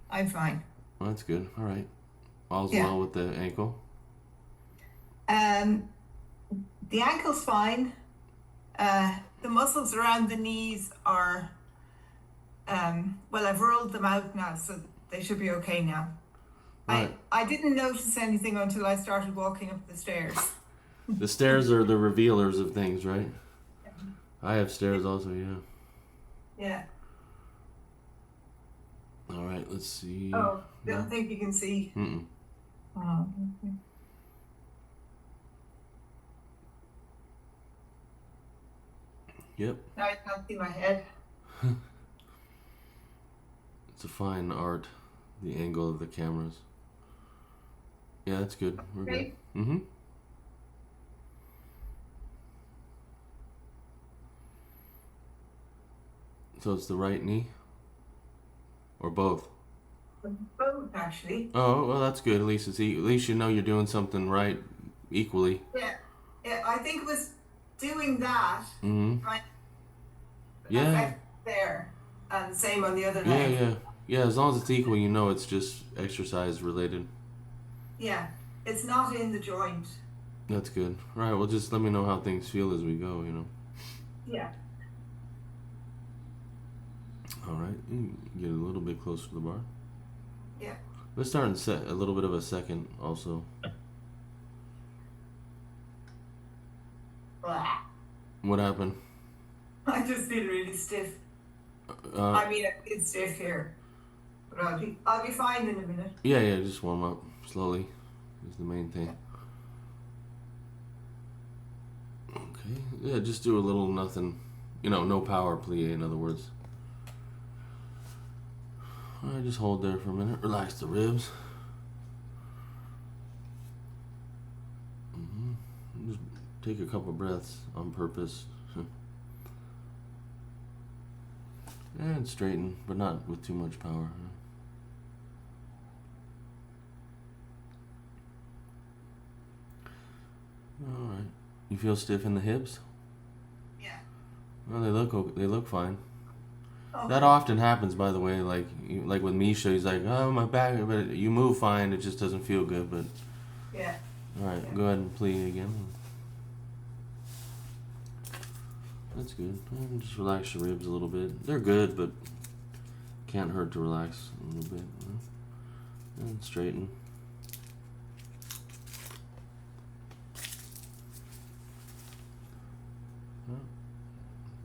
I'm fine. Well, that's good. All right. All's Yeah. well with the ankle. Um, the ankle's fine. The muscles around the knees are, well, I've rolled them out now, so they should be okay now. Right. I didn't notice anything until I started walking up the stairs. The stairs are the revealers of things, right? I have stairs also, yeah. Yeah. All right, let's see. Oh, No? don't think you can see. Mm-mm. Oh, okay. Yep. Now I can't see my head. It's a fine art, the angle of the cameras. Yeah, that's good. We're good. Okay. Mm-hmm. So it's the right knee? Or both? Both, actually. Oh, well, that's good. At least at least you know you're doing something right equally. Yeah. Yeah, I think it was doing that Mm-hmm. kind of Yeah, affect there, and same on the other yeah, leg. yeah. Yeah, as long as it's equal, you know it's just exercise related. Yeah, it's not in the joint. That's good. All right, well, just let me know how things feel as we go, Yeah. All right, get a little bit closer to the bar. Yeah. Let's start in a little bit of a second also. Blah. What happened? I just feel really stiff. Uh, I mean, it's stiff here, but I'll be fine in a minute. yeah, yeah, just warm up slowly is the main thing. Okay, yeah, just do a little nothing, no power plie, in other words. All right, just hold there for a minute. Relax the ribs. Just take a couple breaths on purpose. And straighten, but not with too much power. All right. You feel stiff in the hips? Yeah. Well, they look fine. That Okay. often happens, by the way. Like with Misha, he's like, "Oh, my back," but you move fine. It just doesn't feel good. But Yeah. all right, Yeah. go ahead and plie again. That's good. And just relax your ribs a little bit. They're good, but can't hurt to relax a little bit. And straighten.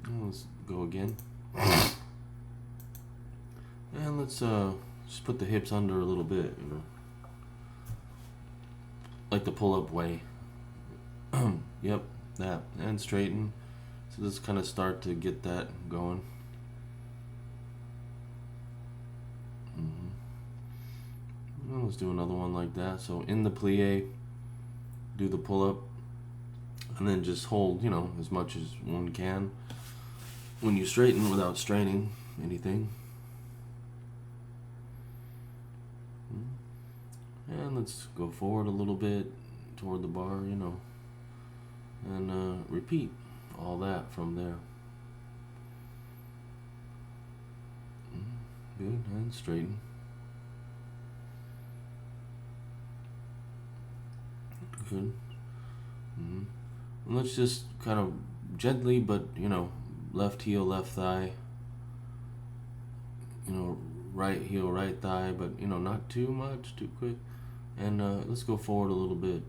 And let's go again. And let's just put the hips under a little bit, like the pull-up way. Yep, that. And straighten. So let's kind of start to get that going. Well, let's do another one like that. So in the plie, do the pull-up, and then just hold, as much as one can when you straighten without straining anything. And let's go forward a little bit toward the bar, and repeat all that from there. Good, and straighten. Good. And let's just kind of gently, but left heel, left thigh. Right heel, right thigh, but not too much, too quick. And let's go forward a little bit,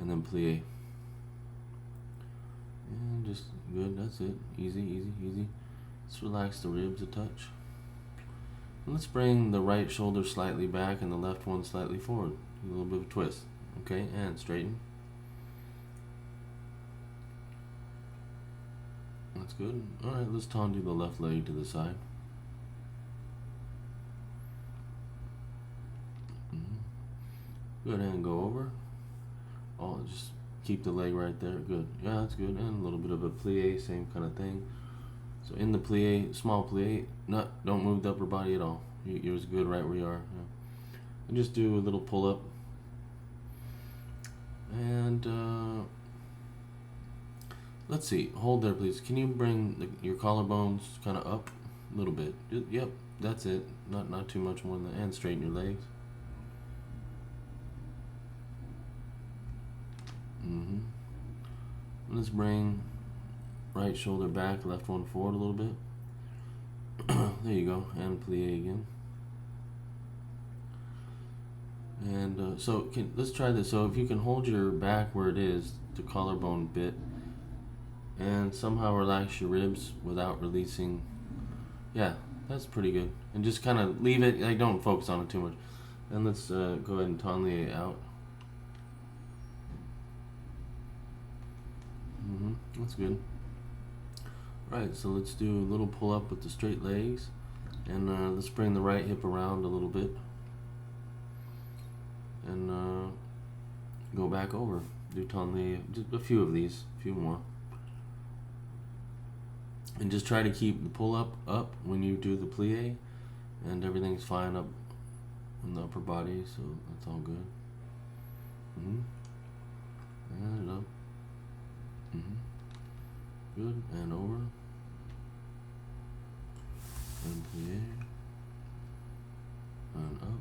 and then plie. And just good. That's it. Easy, easy, easy. Let's relax the ribs a touch. And let's bring the right shoulder slightly back and the left one slightly forward. A little bit of a twist. Okay, and straighten. That's good. All right, let's do the left leg to the side. Good, and go over. Oh, just keep the leg right there. Good. Yeah, that's good. And a little bit of a plie, same kind of thing. So in the plie, small plie, don't move the upper body at all. You're good right where you are. Yeah. And just do a little pull up. And let's see. Hold there, please. Can you bring your collarbones kind of up a little bit? Yep, that's it. Not too much more than that. And straighten your legs. Let's bring right shoulder back, left one forward a little bit. There you go, and plie again. And let's try this. So if you can hold your back where it is, the collarbone bit, and somehow relax your ribs without releasing. Yeah, that's pretty good. And just kind of leave it, like don't focus on it too much. And let's go ahead and tonlie out. That's good. Right, so let's do a little pull up with the straight legs. And let's bring the right hip around a little bit. And go back over. Do tonlie, just a few of these, a few more. And just try to keep the pull up when you do the plie, and everything's fine up in the upper body, so that's all good. And up. Good, and over. And plie. And up.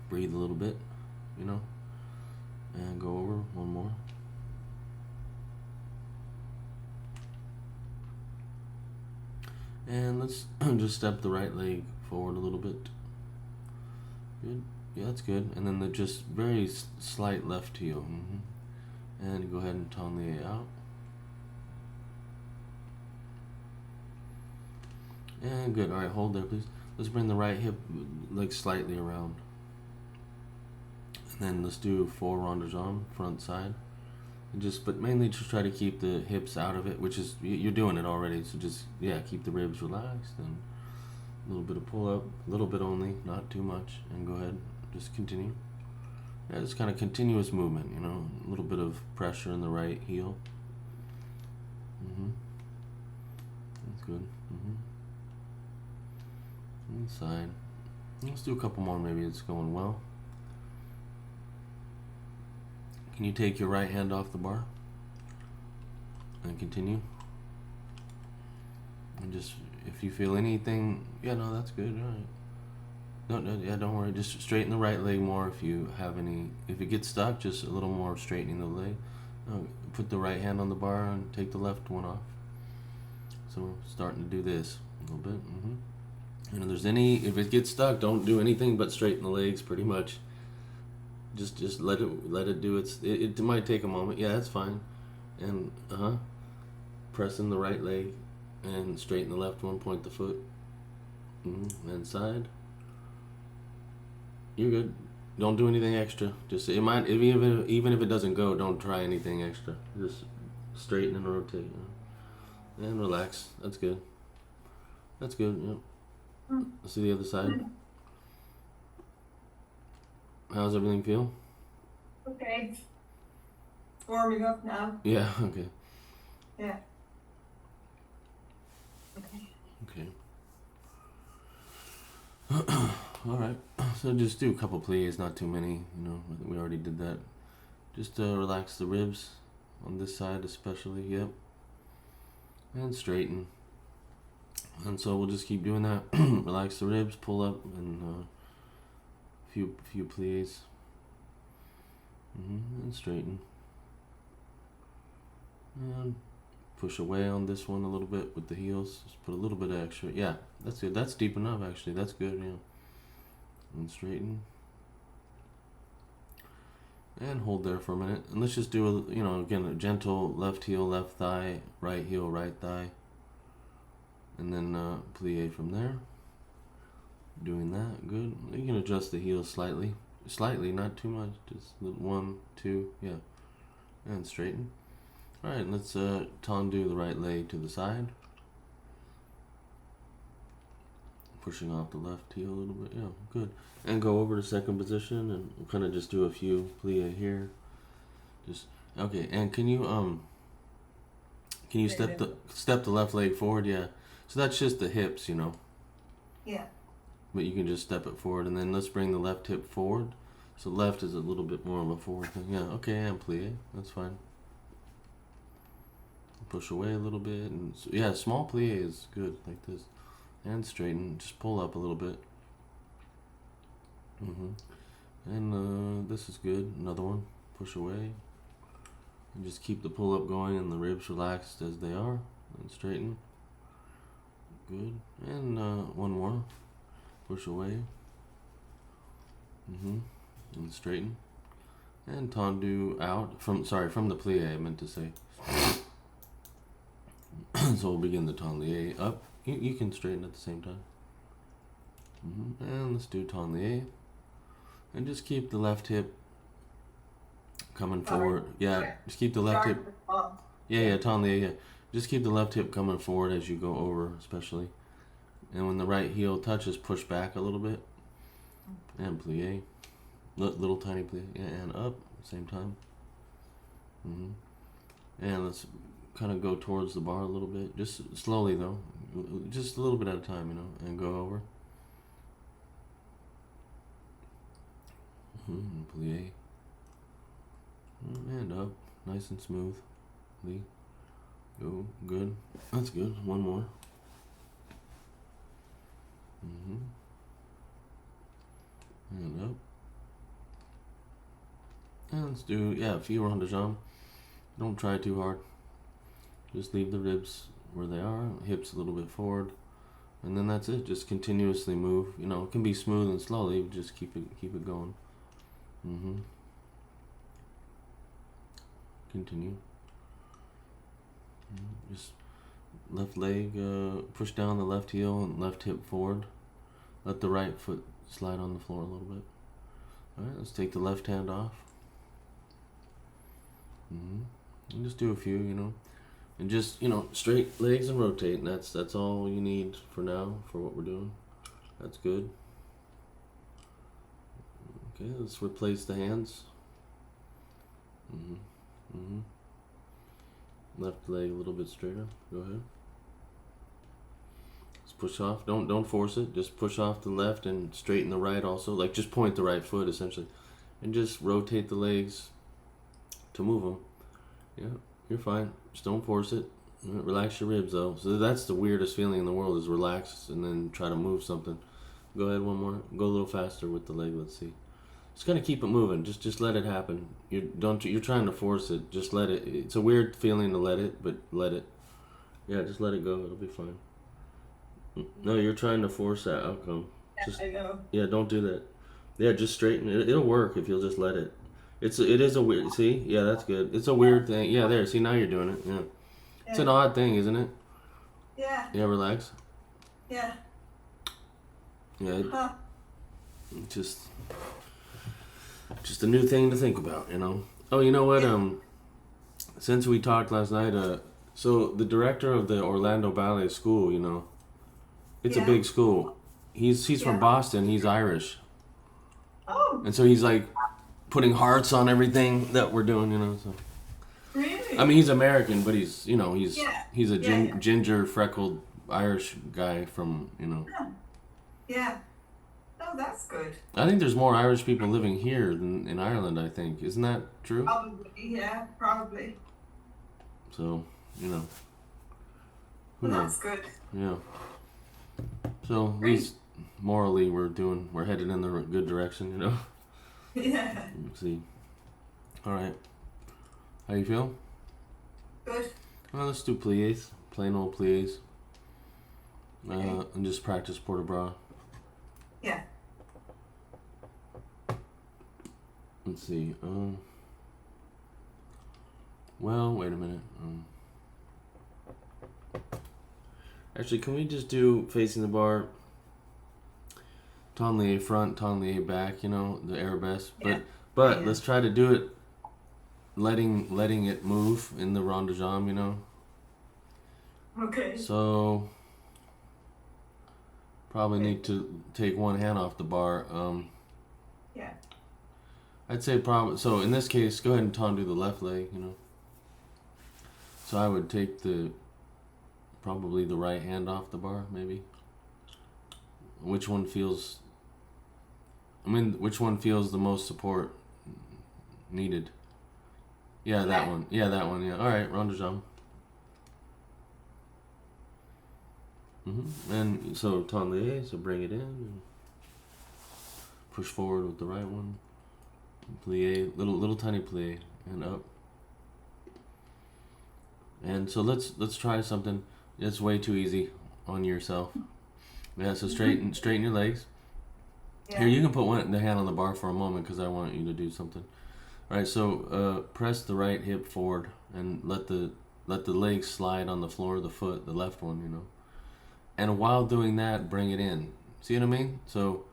Breathe a little bit, and go over one more. And let's just step the right leg forward a little bit. Good. Yeah, that's good. And then the just very slight left heel. And go ahead and tonlie out. And good. All right, hold there, please. Let's bring the right hip like slightly around. And then let's do 4 rondeurs front side. But mainly just try to keep the hips out of it, which is, you're doing it already, so just, keep the ribs relaxed, and a little bit of pull up, a little bit only, not too much, and go ahead, just continue. Yeah, just kind of continuous movement, a little bit of pressure in the right heel. That's good. Inside. Let's do a couple more, maybe it's going well. Can you take your right hand off the bar and continue? And just, if you feel anything, no, that's good, all right. Don't worry, just straighten the right leg more if you have any, if it gets stuck, just a little more straightening the leg. Put the right hand on the bar and take the left one off. So we're starting to do this a little bit. And if it gets stuck, don't do anything but straighten the legs pretty much. Just let it do it might take a moment. Yeah, that's fine. And press in the right leg and straighten the left one, point the foot. And side. You're good. Don't do anything extra. Just even if it doesn't go, don't try anything extra. Just straighten and rotate. And relax. That's good. That's good. Yep. Let's see the other side. How's everything feel? Okay. It's warming up now. Yeah, okay. Yeah. Okay. Alright. So just do a couple plies, not too many, we already did that. Just relax the ribs on this side especially, yep. And straighten. And so we'll just keep doing that. Relax the ribs, pull up, and few plies. And straighten. And push away on this one a little bit with the heels. Just put a little bit of extra. Yeah, that's good. That's deep enough actually. That's good, And straighten. And hold there for a minute. And let's just do again a gentle left heel, left thigh, right heel, right thigh. And then plie from there. Doing that, good. You can adjust the heels slightly, not too much, just 1, 2, yeah, and straighten. All right, let's do the right leg to the side, pushing off the left heel a little bit, yeah, good. And go over to second position, and we'll kind of just do a few plie here. Just okay. And can you step the left leg forward? Yeah. So that's just the hips, Yeah. But you can just step it forward, and then let's bring the left hip forward. So left is a little bit more of a forward thing. Yeah, okay, and plie. That's fine. push away a little bit, and yeah, small plie is good like this, and straighten. Just pull up a little bit. And this is good. Another one. Push away. And just keep the pull up going and the ribs relaxed as they are, and straighten. Good. And one more. Push away. And straighten. And tendu out from the plie, I meant to say. So we'll begin the tendu up. You can straighten at the same time. And let's do tendu. And just keep the left hip coming forward. Yeah, just keep the left hip. Yeah, tendu. Yeah, just keep the left hip coming forward as you go over, especially. And when the right heel touches, push back a little bit. And plie. Little tiny plie. Yeah, and up at the same time. And let's kind of go towards the bar a little bit. Just slowly, though. Just a little bit at a time, and go over. Plie. And up. Nice and smooth. Go. Good. That's good. One more. And up. And let's do, a few rond de jambe. Don't try too hard. Just leave the ribs where they are, hips a little bit forward, and then that's it. Just continuously move. It can be smooth and slowly, but just keep it going. Continue. Just left leg, push down the left heel and left hip forward. Let the right foot slide on the floor a little bit. Alright, let's take the left hand off. And just do a few, and just, straight legs and rotate, and that's all you need for now, for what we're doing. That's good. Okay, let's replace the hands. Left leg a little bit straighter. Go ahead. Let's push off. Don't force it. Just push off the left and straighten the right also. Like, just point the right foot, essentially. And just rotate the legs to move them. Yeah, you're fine. Just don't force it. Relax your ribs, though. So that's the weirdest feeling in the world, is relax and then try to move something. Go ahead, one more. Go a little faster with the leg. Let's see. Just gotta keep it moving. Just let it happen. You're trying to force it. Just let it. It's a weird feeling to let it, but let it. Yeah, just let it go. It'll be fine. No, you're trying to force that outcome. I know. Yeah, don't do that. Yeah, just straighten it. It'll work if you'll just let it. It is a weird. See, yeah, that's good. It's a weird thing. Yeah, there. See, now you're doing it. Yeah, it's an odd thing, isn't it? Yeah. Yeah, relax. Yeah. Yeah. Just a new thing to think about, Oh, you know what? Since we talked last night, so the director of the Orlando Ballet School, it's a big school. He's from Boston. He's Irish. Oh. And so he's like putting hearts on everything that we're doing, So. Really? I mean, he's American, but he's a ginger freckled Irish guy from, Yeah. Oh, that's good. I think there's more Irish people living here than in Ireland, I think. Isn't that true? Probably, yeah, probably. So, Well, that's good. Yeah. So, at least morally we're headed in the good direction, Yeah. Let's see. All right. How you feel? Good. Well, let's do pliés. Plain old pliés. Okay. And just practice port de bras. Yeah. Let's see. Well, wait a minute. Actually, can we just do facing the bar? Tonlier front, tonlier back. The arabesque. But let's try to do it. Letting it move in the rond de jambe. Okay. So probably need to take one hand off the bar. Yeah. I'd say probably. So in this case, go ahead and tendu the left leg. So I would take probably the right hand off the bar, maybe. Which one feels the most support needed? Yeah, that one. Yeah, that one. Yeah. All right, rond de jambe. And so tendre, so bring it in, and push forward with the right one. Plie, little tiny plie, and up. And so let's try something. It's way too easy on yourself. Yeah, so straighten your legs. Yeah. Here, you can put the hand on the bar for a moment because I want you to do something. All right, so press the right hip forward and let the leg slide on the floor of the foot, the left one, you know. And while doing that, bring it in. See what I mean? So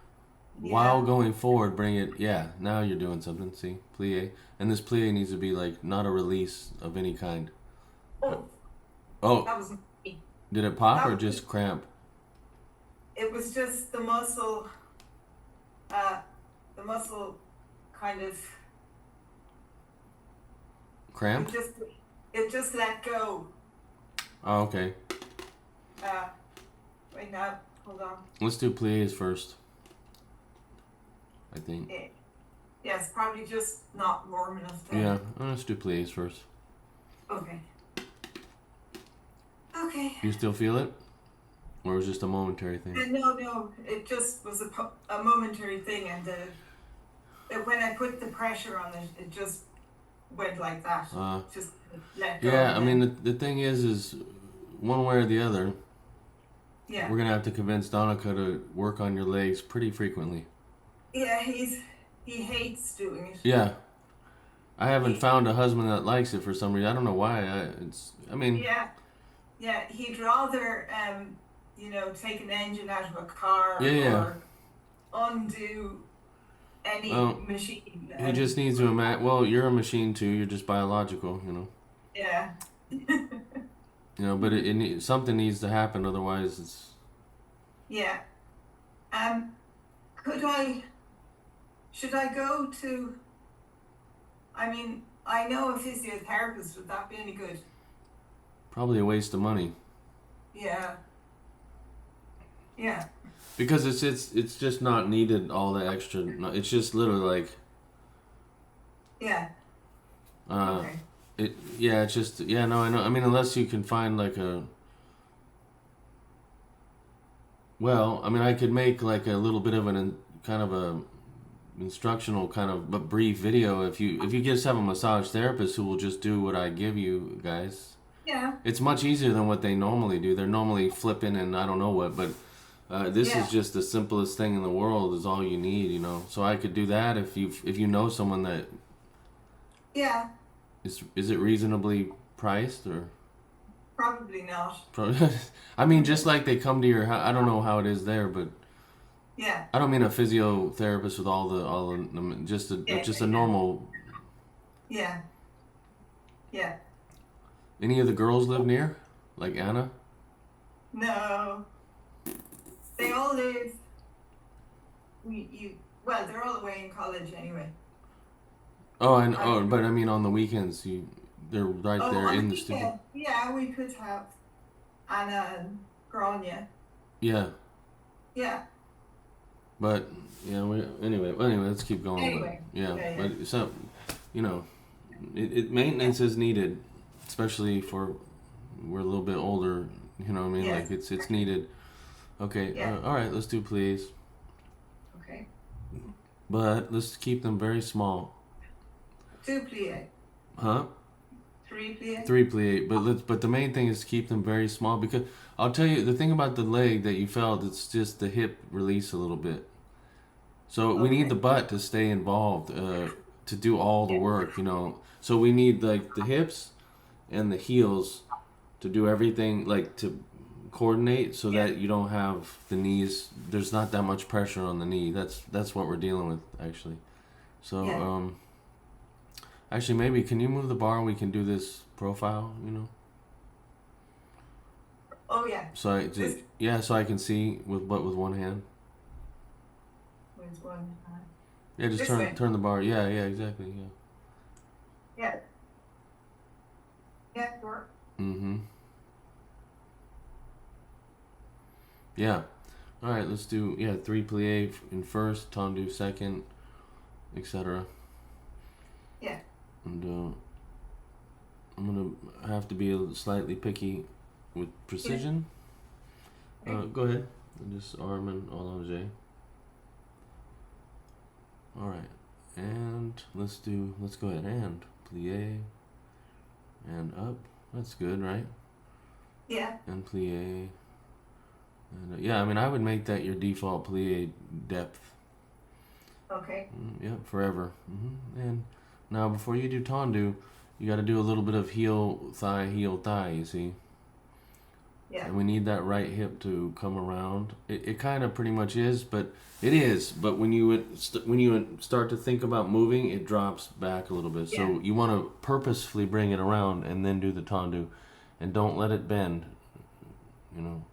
while going forward, bring it. Yeah, now you're doing something. See, plie, and this plie needs to be like not a release of any kind. Oh, that was me. Did it pop or just cramp? It was just the muscle. The muscle kind of cramp. It just let go. Oh, okay. Wait now, hold on. Let's do plies first. I think. Yeah, it's probably just not warm enough then. Yeah, let's do plies first. Okay. Okay. You still feel it? Or was it just a momentary thing? No, it just was a momentary thing, and when I put the pressure on it, it just went like that. Just let go. Yeah, I mean, the thing is one way or the other, yeah, we're going to have to convince Donica to work on your legs pretty frequently. Yeah, he hates doing it. Yeah. I haven't found a husband that likes it for some reason. I don't know why. Yeah, he'd rather, take an engine out of a car or undo any machine. He just needs to imagine. Well, you're a machine too. You're just biological, you know. Yeah. But something needs to happen. Otherwise, it's. Yeah. Should I go to? I mean, I know a physiotherapist. Would that be any good? Probably a waste of money. Yeah. Yeah. Because it's just not needed all the extra. It's just literally like. Yeah. Okay. It's just no, I know. I mean, unless you can find like a. Well, I mean, I could make like a little bit of kind of a instructional kind of but brief video if you just have a massage therapist who will just do what I give you guys. Yeah. It's much easier than what they normally do. They're normally flipping and I don't know what, but this is just the simplest thing in the world. Is all you need, you know. So I could do that if you know someone that. Yeah. Is it reasonably priced or? Probably not. I mean, just like they come to your house. I don't know how it is there, but. Yeah. I don't mean a physiotherapist with all the just a normal. Yeah. Yeah. Any of the girls live near, like Anna? No. They all live. Well, they're all away in college anyway. But I mean on the weekends they're right there in the studio. Yeah, we could have Anna and Grania. Yeah. Yeah. But anyway, let's keep going. Anyway, but so maintenance is needed, especially for we're a little bit older. You know what I mean? Yes. Like it's needed. Okay. Yeah. All right. Let's do please. Okay. But let's keep them very small. 2 plie. Huh? 3 plie. 3 plie. But the main thing is to keep them very small because I'll tell you the thing about the leg that you felt. It's just the hip release a little bit. So we need the butt to stay involved to do all the work, you know. So we need like the hips and the heels to do everything, like to coordinate so that you don't have the knees. There's not that much pressure on the knee. That's what we're dealing with actually. So actually maybe can you move the bar and we can do this profile, you know? Oh yeah. So I can see with one hand. With one hand. Yeah, just turn the bar. Yeah, exactly. Yeah. Yeah, sure. Mm-hmm. Yeah. All right, let's do 3 plie in first, tendu second, etc. Yeah. And I'm gonna have to be slightly picky with precision. Go ahead. Just arm and allongé. All right, and let's go ahead and plie and up. That's good, right? Yeah. And plie. And yeah, I mean, I would make that your default plie depth. Okay. Yep, forever. And now before you do tendu, you got to do a little bit of heel thigh, you see? Yeah. And we need that right hip to come around. It kind of pretty much is, but it is. But when you start to think about moving, it drops back a little bit. Yeah. So you want to purposefully bring it around and then do the tendu, and don't let it bend. You know,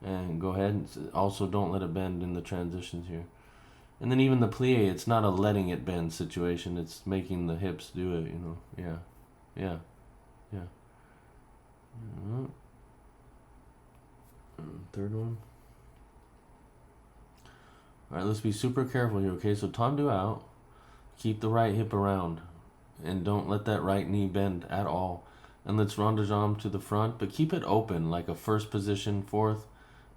and go ahead. And also, don't let it bend in the transitions here. And then even the plie, it's not a letting it bend situation. It's making the hips do it. You know, yeah. Third one. All right, let's be super careful here, okay? So tendu out. Keep the right hip around. And don't let that right knee bend at all. And let's rond de jambe to the front, but keep it open, like a first position, fourth.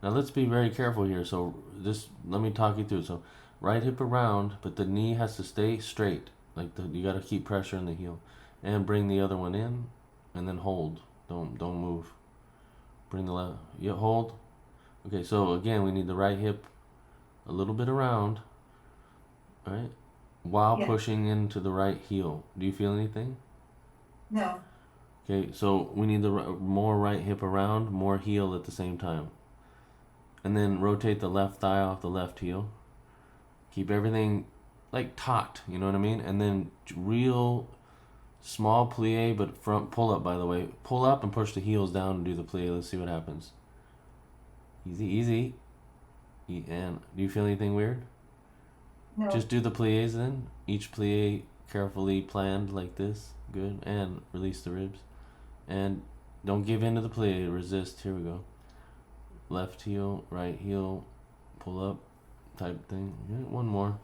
Now let's be very careful here. So just let me talk you through it. So right hip around, but the knee has to stay straight. You got to keep pressure in the heel. And bring the other one in, and then hold. Don't move. Bring the left. Yeah, hold. Okay, so again, we need the right hip a little bit around, right? While pushing into the right heel. Do you feel anything? No. Okay, so we need the more right hip around, more heel at the same time. And then rotate the left thigh off the left heel. Keep everything like taut, you know what I mean? And then real small plie, but front pull up, by the way. Pull up and push the heels down and do the plie. Let's see what happens. Easy. And do you feel anything weird? No. Just do the plies then. Each plie carefully planned like this. Good. And release the ribs. And don't give in to the plie. Resist. Here we go. Left heel, right heel, pull up type thing. Yeah, one more.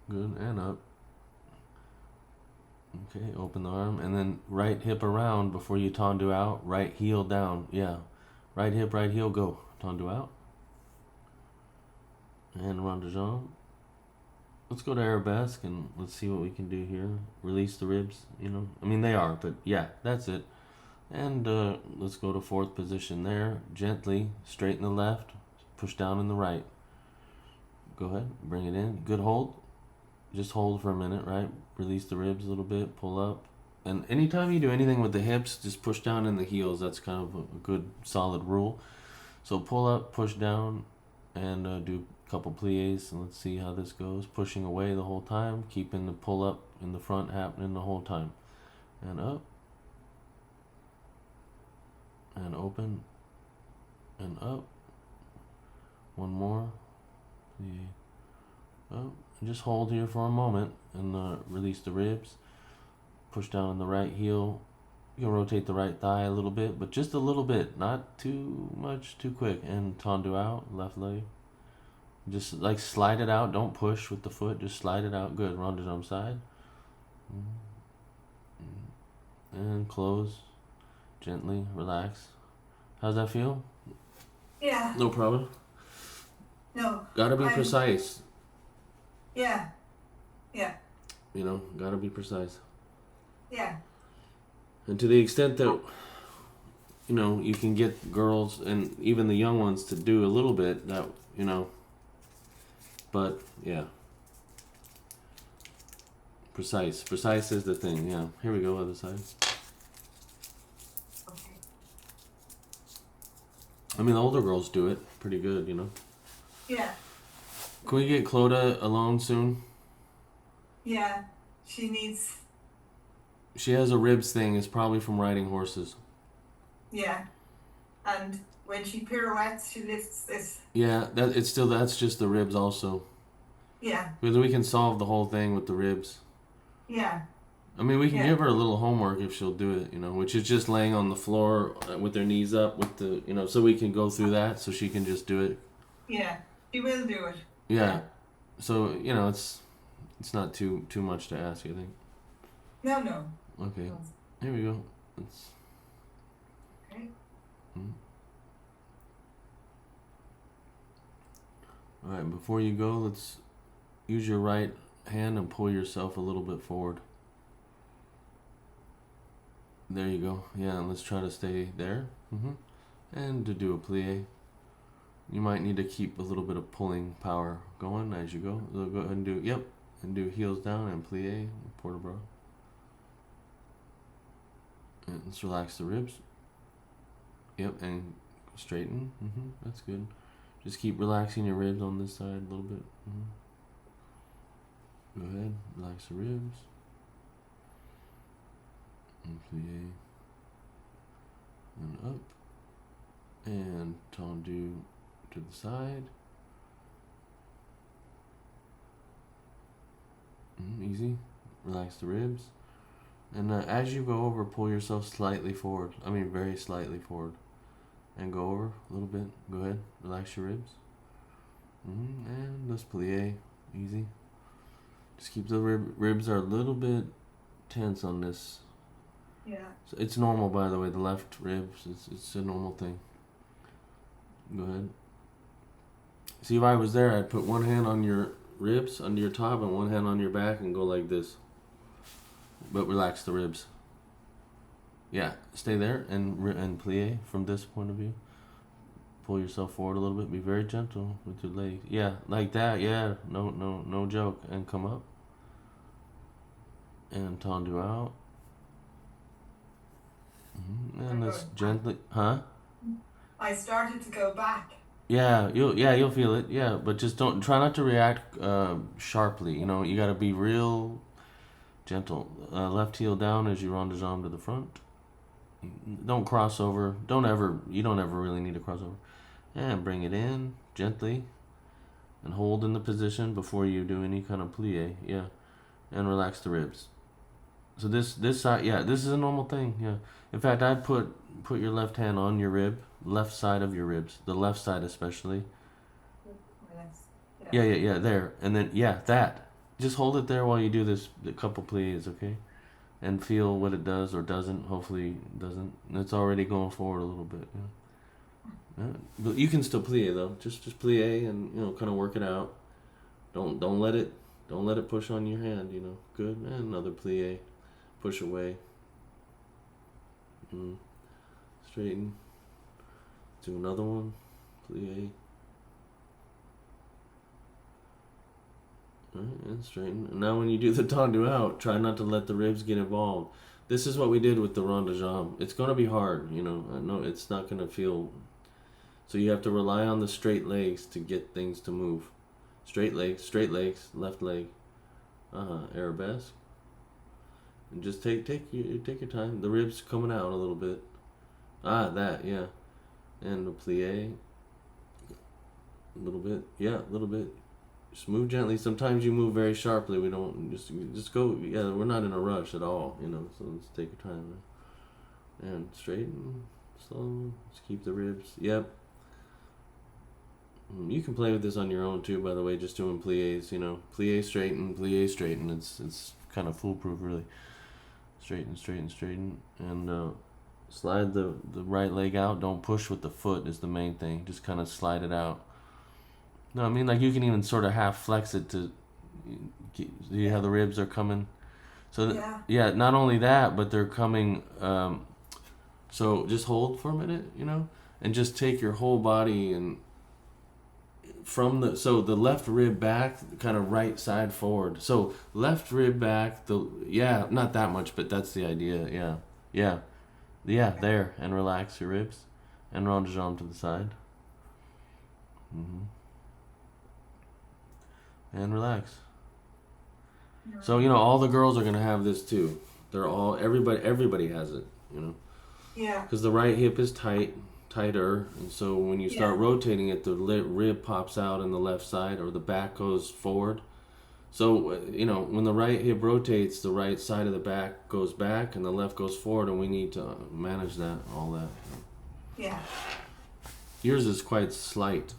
Good. And up. Okay, open the arm. And then right hip around before you tendu out. Right heel down. Yeah. Right hip, right heel, go. Tendu out. And rond de jambe. Let's go to arabesque and let's see what we can do here. Release the ribs, you know. I mean, they are, but yeah, that's it. And let's go to fourth position there. Gently straighten the left. Push down in the right. Go ahead. Bring it in. Good hold. Just hold for a minute, right? Release the ribs a little bit. Pull up. And anytime you do anything with the hips, just push down in the heels. That's kind of a good, solid rule. So pull up, push down, and do a couple plies. And let's see how this goes. Pushing away the whole time. Keeping the pull up in the front happening the whole time. And up. And open. And up. One more. Up. And just hold here for a moment. And release the ribs. Push down on the right heel. You can rotate the right thigh a little bit, but just a little bit, not too much, too quick. And tendu out, left leg. Just like slide it out. Don't push with the foot. Just slide it out. Good. Rond de jambe side. And close. Gently. Relax. How's that feel? Yeah. No problem. No. Gotta be precise. Yeah. You know, gotta be precise. Yeah. And to the extent that, you know, you can get girls and even the young ones to do a little bit, that, you know, but, yeah. Precise. Precise is the thing, yeah. Here we go, other side. Okay. I mean, the older girls do it pretty good, you know. Yeah. Can we get Clodagh alone soon? Yeah. She has a ribs thing. It's probably from riding horses. Yeah. And when she pirouettes, she lifts this. Yeah, that's just the ribs also. Yeah. Because we can solve the whole thing with the ribs. Yeah. I mean, we can give her a little homework if she'll do it, you know, which is just laying on the floor with her knees up with the, you know, so we can go through that so she can just do it. Yeah. She will do it. Yeah. So, you know, it's not too much to ask, I think. No. Okay. Here we go. Okay. All right, before you go, let's use your right hand and pull yourself a little bit forward. There you go. Yeah, and let's try to stay there. And to do a plie, you might need to keep a little bit of pulling power going as you go. So go ahead and do, and do heels down and plie, port de bras. And let's relax the ribs. And straighten. That's good. Just keep relaxing your ribs on this side a little bit. Go ahead, relax the ribs. And plie. And up. And tendu to the side. Easy. Relax the ribs. And as you go over, pull yourself slightly forward. I mean, very slightly forward. And go over a little bit. Go ahead. Relax your ribs. And let's plie. Easy. Just keep the ribs are a little bit tense on this. Yeah. So it's normal, by the way. The left ribs, it's a normal thing. Go ahead. See, if I was there, I'd put one hand on your ribs, under your top, and one hand on your back, and go like this. But relax the ribs. Yeah, stay there and plie from this point of view. Pull yourself forward a little bit. Be very gentle with your legs. Yeah, like that. Yeah, no joke. And come up. And tendu out. And let's gently, I started to go back. Yeah, you'll feel it. Yeah, but just try not to react sharply. You know, you got to be real gentle. Left heel down as you rond de jambe to the front. Don't cross over. You don't ever really need to cross over. And bring it in gently, and hold in the position before you do any kind of plie. Yeah, and relax the ribs. So this side, this is a normal thing. Yeah, in fact, I'd put your left hand on your rib, left side of your ribs, the left side especially. Yeah, there, and then that. Just hold it there while you do this a couple plies, okay? And feel what it does or doesn't. Hopefully it doesn't. It's already going forward a little bit. Yeah. But you can still plie though. Just plie and kind of work it out. Don't let it push on your hand. Good. And another plie. Push away. Straighten. Do another one. Plie. Alright, and straighten. And now when you do the tendu out, try not to let the ribs get involved. This is what we did with the rond de jambe. It's going to be hard, I know it's not going to feel... So you have to rely on the straight legs to get things to move. Straight legs, left leg. Arabesque. And just take your time. The ribs coming out a little bit. That, yeah. And a plie. A little bit. Yeah, a little bit. Just move gently. Sometimes you move very sharply. We don't just go. Yeah, we're not in a rush at all. So let's take your time. And straighten, slow. Just keep the ribs. Yep. You can play with this on your own too. By the way, just doing plies. Plie, straighten. It's kind of foolproof, really. Straighten, and slide the right leg out. Don't push with the foot is the main thing. Just kind of slide it out. No, I mean, like you can even sort of half flex it to see how the ribs are coming. So not only that, but they're coming. So just hold for a minute, and just take your whole body and from the left rib back, kind of right side forward. So left rib back, not that much, but that's the idea. Yeah, there, and relax your ribs, and rond de jambe to the side. And relax. So all the girls are gonna have this too. Everybody has it. Yeah. Because the right hip is tighter, and so when you start rotating it, the rib pops out on the left side, or the back goes forward. So when the right hip rotates, the right side of the back goes back, and the left goes forward, and we need to manage all that. Yeah. Yours is quite slight,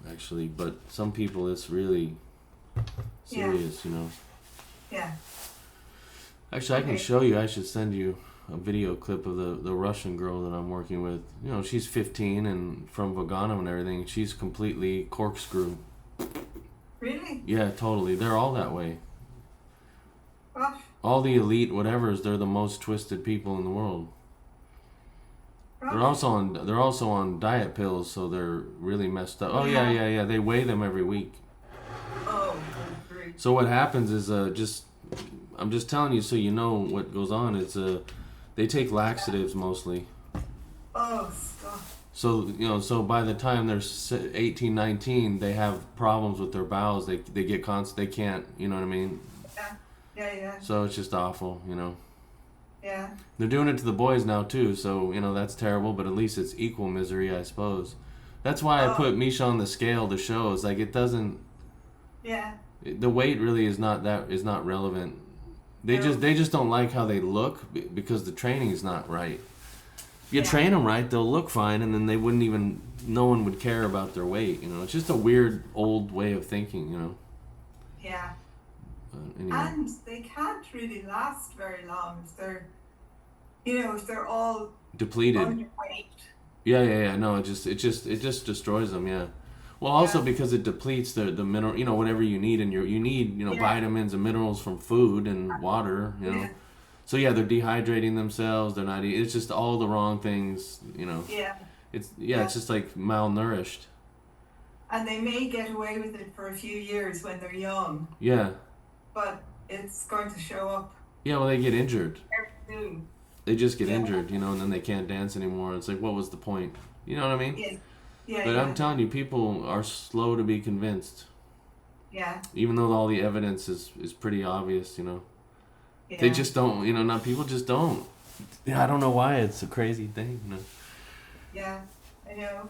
actually, but some people it's really serious, Yeah. Actually, I can show you. I should send you a video clip of the Russian girl that I'm working with. You know, she's 15 and from Vaganum and everything. She's completely corkscrew. Really? Yeah, totally. They're all that way. What? All the elite whatevers, they're the most twisted people in the world. They're also on diet pills, so they're really messed up. Oh yeah. They weigh them every week. Oh, great. So what happens is I'm just telling you so you know what goes on. It's they take laxatives mostly. Oh, stop. So so by the time they're 18, 19, they have problems with their bowels. They get they can't. You know what I mean? Yeah. So it's just awful. Yeah. They're doing it to the boys now too. So that's terrible. But at least it's equal misery, I suppose. That's why I put Misha on the scale to show. It's like it doesn't. Yeah. The weight really is not relevant. They just don't like how they look because the training is not right. If you train them right, they'll look fine, and then no one would care about their weight. It's just a weird old way of thinking. Yeah. Anyway. And they can't really last very long if they're all depleted. Underweight. Yeah. No, it just destroys them. Yeah. Well, also because it depletes the mineral, whatever you need, and you need vitamins and minerals from food and water, Yeah. So yeah, they're dehydrating themselves. They're not eating. It's just all the wrong things, Yeah. It's just like malnourished. And they may get away with it for a few years when they're young. Yeah. But it's going to show up. Yeah, well, they get injured. Very soon. They just get injured, and then they can't dance anymore. It's like, what was the point? You know what I mean? Yeah. Yeah. But I'm telling you, people are slow to be convinced. Yeah. Even though all the evidence is pretty obvious, Yeah. They just don't, not people just don't. Yeah, I don't know why it's a crazy thing. Yeah, I know.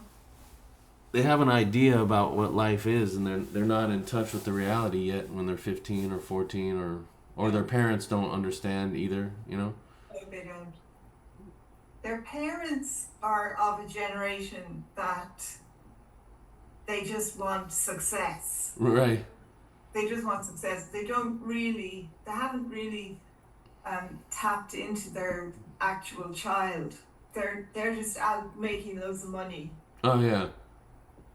They have an idea about what life is, and they're not in touch with the reality yet when they're 15 or 14, or their parents don't understand either. No, they don't. Their parents are of a generation that they just want success. Right. They just want success. They haven't really tapped into their actual child. They're just out making loads of money. Oh yeah.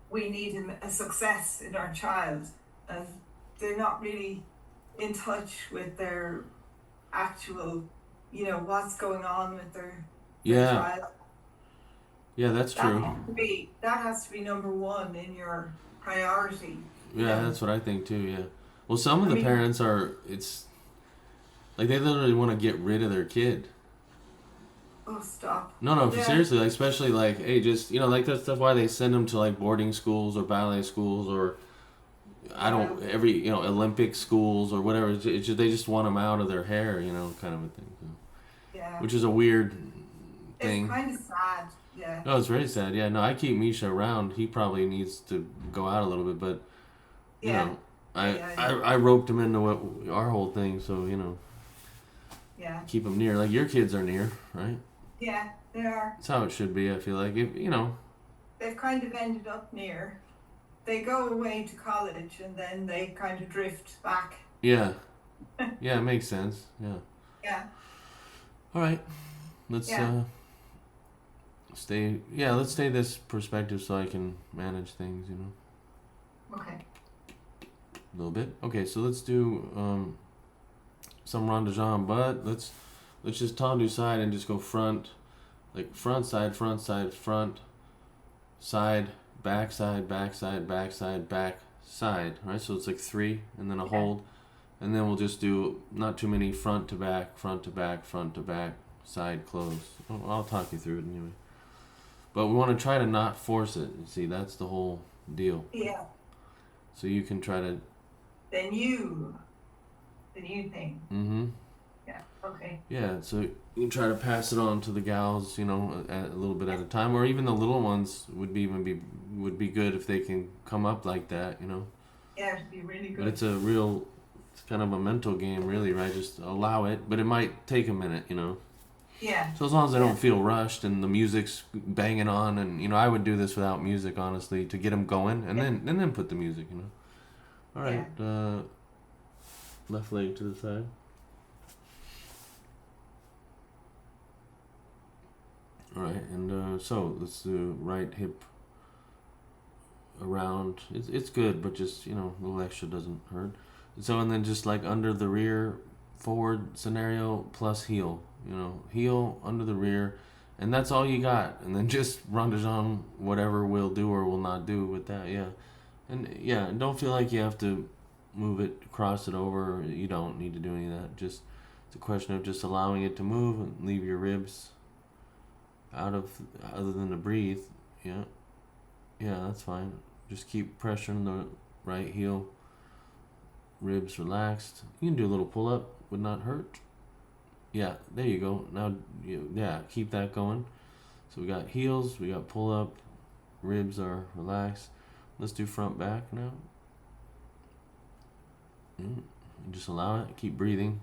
We need a success in our child, and they're not really in touch with their actual, what's going on with their child. Yeah, that's true. That has to be number one in your priority. Yeah, that's what I think too. Yeah. Well, some of the parents it's like they literally want to get rid of their kid. Oh, stop. No, seriously, like, especially like, hey, just, like that's why they send them to like boarding schools or ballet schools or Olympic schools or whatever. It's just, they just want them out of their hair, kind of a thing. Yeah. Which is a weird thing. It's kind of sad. Yeah. No, it's very sad. Yeah, no, I keep Misha around. He probably needs to go out a little bit, but I roped him into our whole thing, so Yeah. keep him near. Like your kids are near, right? Yeah, they are. That's how it should be. I feel like They've kind of ended up near. They go away to college and then they kind of drift back. Yeah. Yeah, it makes sense. Yeah. Yeah. All right. Let's stay this perspective so I can manage things, Okay. A little bit. Okay, so let's do some rond de jambe, but let's just tendu side and just go front, like front side, front, side, back side, back side, back side, back side. Right? So it's like 3 and then a hold. And then we'll just do not too many front to back, front to back, front to back, side close. I'll talk you through it anyway. But we want to try to not force it. You see, that's the whole deal. Yeah. So you can try to... The new thing. Mm-hmm. Yeah, okay. Yeah, so you can try to pass it on to the gals, a little bit at a time, or even the little ones would be good if they can come up like that, Yeah, it'd be really good. But it's kind of a mental game, really, right? Just allow it, but it might take a minute, Yeah. So as long as they don't feel rushed and the music's banging on, and I would do this without music, honestly, to get them going, and then put the music, All right, left leg to the side. All right, and so let's do right hip around. It's good, but just a little extra doesn't hurt. So and then just like under the rear, forward scenario plus heel. Heel under the rear, and that's all you got. And then just run on whatever will do or will not do with that. Yeah, and don't feel like you have to move it, cross it over. You don't need to do any of that. Just it's a question of just allowing it to move and leave your ribs out of other than to breathe. Yeah, that's fine. Just keep pressuring the right heel, ribs relaxed. You can do a little pull up, would not hurt. Yeah, there you go. Now, keep that going. So we got heels, we got pull up, ribs are relaxed. Let's do front back now. And just allow it. Keep breathing.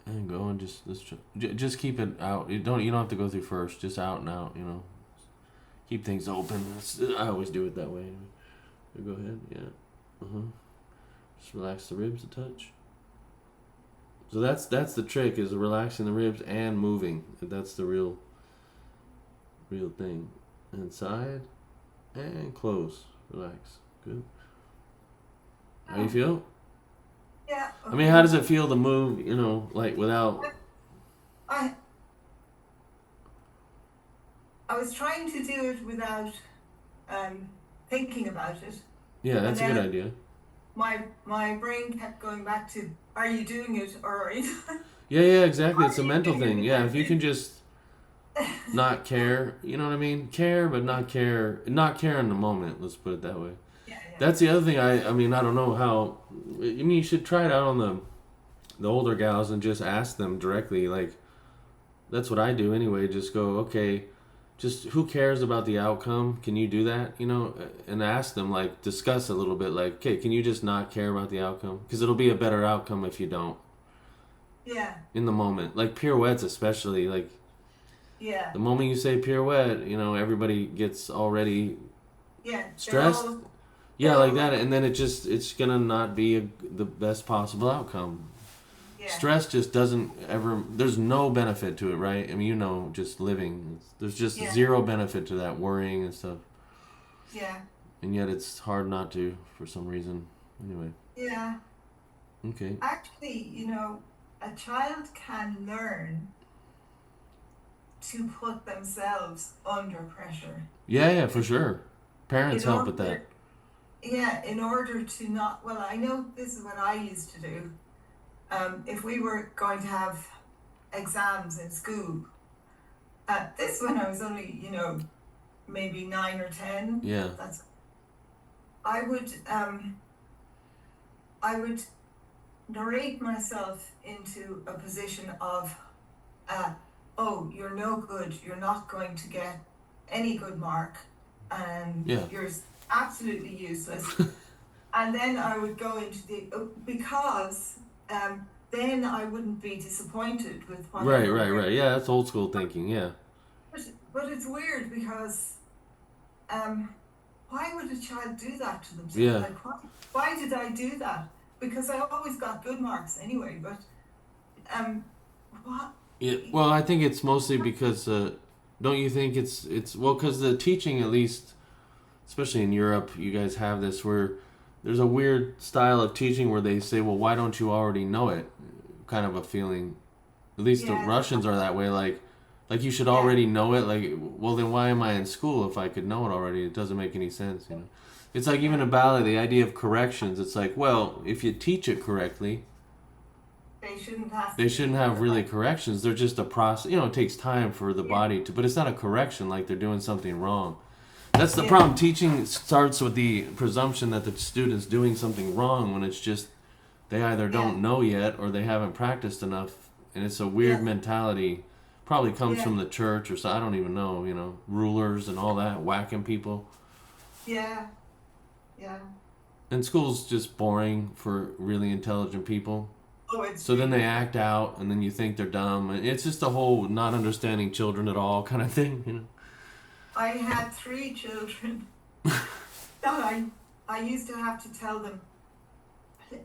And go and just keep it out. You don't have to go through first. Just out and out. Keep things open. I always do it that way. Go ahead. Yeah. Just relax the ribs a touch. So that's the trick, is relaxing the ribs and moving. That's the real thing. Inside and close. Relax. Good. How you feel? Yeah. Okay. I mean, how does it feel to move? Like without. I was trying to do it without thinking about it. Yeah, that's a good idea. My brain kept going back to, are you doing it or are you? Yeah, exactly. It's a mental thing. Yeah, if you can just not care, you know what I mean? Care, but not care in the moment. Let's put it that way. Yeah. That's the other thing. I mean, I don't know how. I mean, you should try it out on the older gals and just ask them directly. Like, that's what I do anyway. Just go, okay. Just who cares about the outcome? Can you do that? And ask them, like, discuss a little bit, like, okay, can you just not care about the outcome? Because it'll be a better outcome if you don't. Yeah. In the moment, like pirouettes, especially, like. Yeah. The moment you say pirouette, everybody gets already. Yeah. Stressed. Yeah, like that, and then it's gonna not be the best possible outcome. Yeah. Stress just doesn't ever. There's no benefit to it, right? I mean, just living. There's just zero benefit to that worrying and stuff. Yeah. And yet it's hard not to for some reason. Anyway. Yeah. Okay. Actually, a child can learn to put themselves under pressure. Yeah, for sure. Parents help with that. Yeah, in order to not. Well, I know this is what I used to do. If we were going to have exams in school, this when I was only, maybe 9 or 10. Yeah. I would narrate myself into a position of, oh, you're no good. You're not going to get any good mark, and you're absolutely useless. And then I would go into because then I wouldn't be disappointed with what. Right. Yeah, that's old school thinking. Yeah. But it's weird because, why would a child do that to themselves? Yeah. Like, why did I do that? Because I always got good marks anyway. But, what? Yeah. Well, I think it's mostly because, don't you think it's because the teaching, at least, especially in Europe, you guys have this where there's a weird style of teaching where they say, well, why don't you already know it? Kind of a feeling. At least the Russians are that way. Like you should already know it. Like, well, then why am I in school if I could know it already? It doesn't make any sense, It's like even in ballet, the idea of corrections. It's like, well, if you teach it correctly, they shouldn't have really corrections. They're just a process. It takes time for the body to, but it's not a correction like they're doing something wrong. That's the problem. Teaching starts with the presumption that the student's doing something wrong when it's just they either don't know yet or they haven't practiced enough, and it's a weird mentality. Probably comes from the church or so. I don't even know. Rulers and all that, whacking people. Yeah. And school's just boring for really intelligent people. So then they act out, and then you think they're dumb. And it's just a whole not understanding children at all kind of thing, I had 3 children that I used to have to tell them,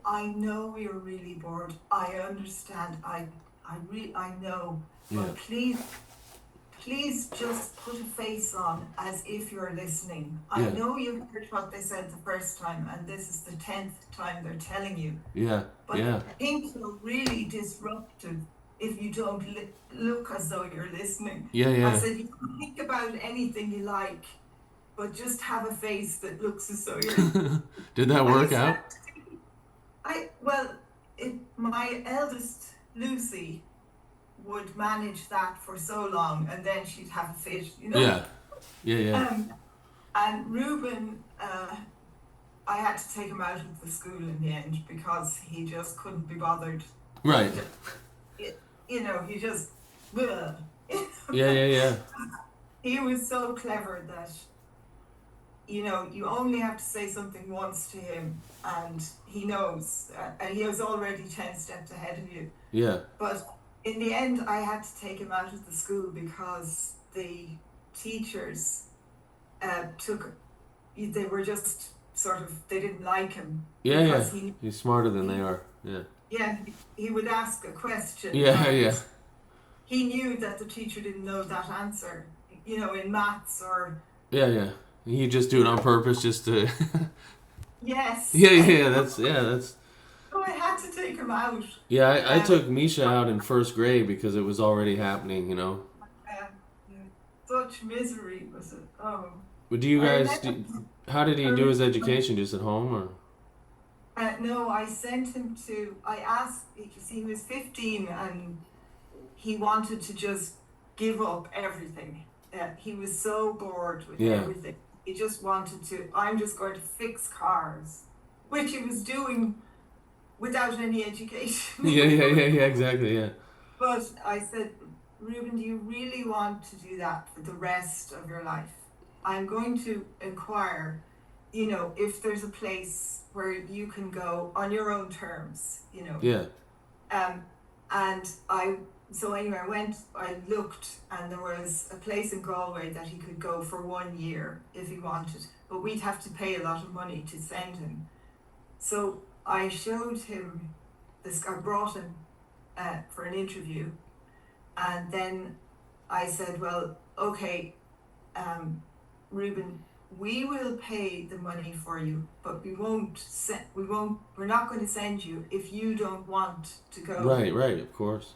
I know you're really bored. I understand. I I know, Yeah. but please just put a face on as if you're listening. I Yeah. know you heard what they said the first time, and this is the 10th time they're telling you, Yeah. but Yeah. things are really disruptive if you don't look as though you're listening. Yeah. I Yeah. said, you can think about anything you like, but just have a face that looks as though you're. Did that I work used to out? have to well, my eldest Lucy would manage that for so long, and then she'd have a fit, Yeah. Yeah. Yeah. And Reuben, I had to take him out of the school in the end because he just couldn't be bothered. Right. He just. Ugh. Yeah. Yeah. Yeah. He was so clever that you only have to say something once to him, and he knows, and he was already 10 steps ahead of you. Yeah. But in the end, I had to take him out of the school because the teachers they were just sort of, they didn't like him. Yeah. Yeah. Because He's smarter than they are. Yeah. Yeah, he would ask a question. Yeah. and Yeah. He knew that the teacher didn't know that answer, in maths or. Yeah. Yeah. You just do it on purpose, just to. Yes. Yeah. Yeah. That's. So I had to take him out. Yeah. I took Misha out in first grade because it was already happening. Such misery was it? Oh. But do you guys? How did he do his education? Just at home, or? No, I sent him to. I asked because he was 15 and he wanted to just give up everything. He was so bored with everything. He just wanted to. I'm just going to fix cars, which he was doing without any education. Yeah. Exactly. Yeah. But I said, Reuben, do you really want to do that for the rest of your life? I'm going to inquire, if there's a place where you can go on your own terms, Yeah. And so anyway, I looked, and there was a place in Galway that he could go for 1 year if he wanted, but we'd have to pay a lot of money to send him. So I showed him I brought him for an interview, and then I said, well, okay, Reuben, we will pay the money for you, but we're not going to send you if you don't want to go. Right, of course.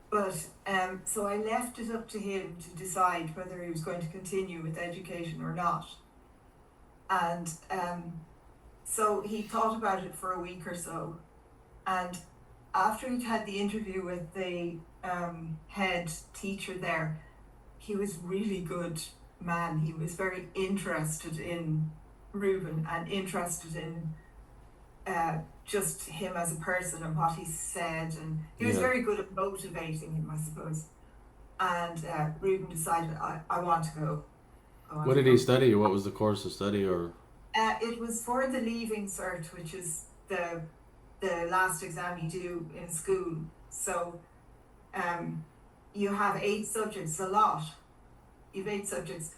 But so I left it up to him to decide whether he was going to continue with education or not. And so he thought about it for a week or so, and after he'd had the interview with the head teacher there, he was really good man. He was very interested in Reuben and interested in just him as a person and what he said, and he was very good at motivating him, I suppose. And Reuben decided, I want to go. What did he study? What was the course of study? Or it was for the Leaving Cert, which is the last exam you do in school. So you have 8 subjects, a lot. You have 8 subjects,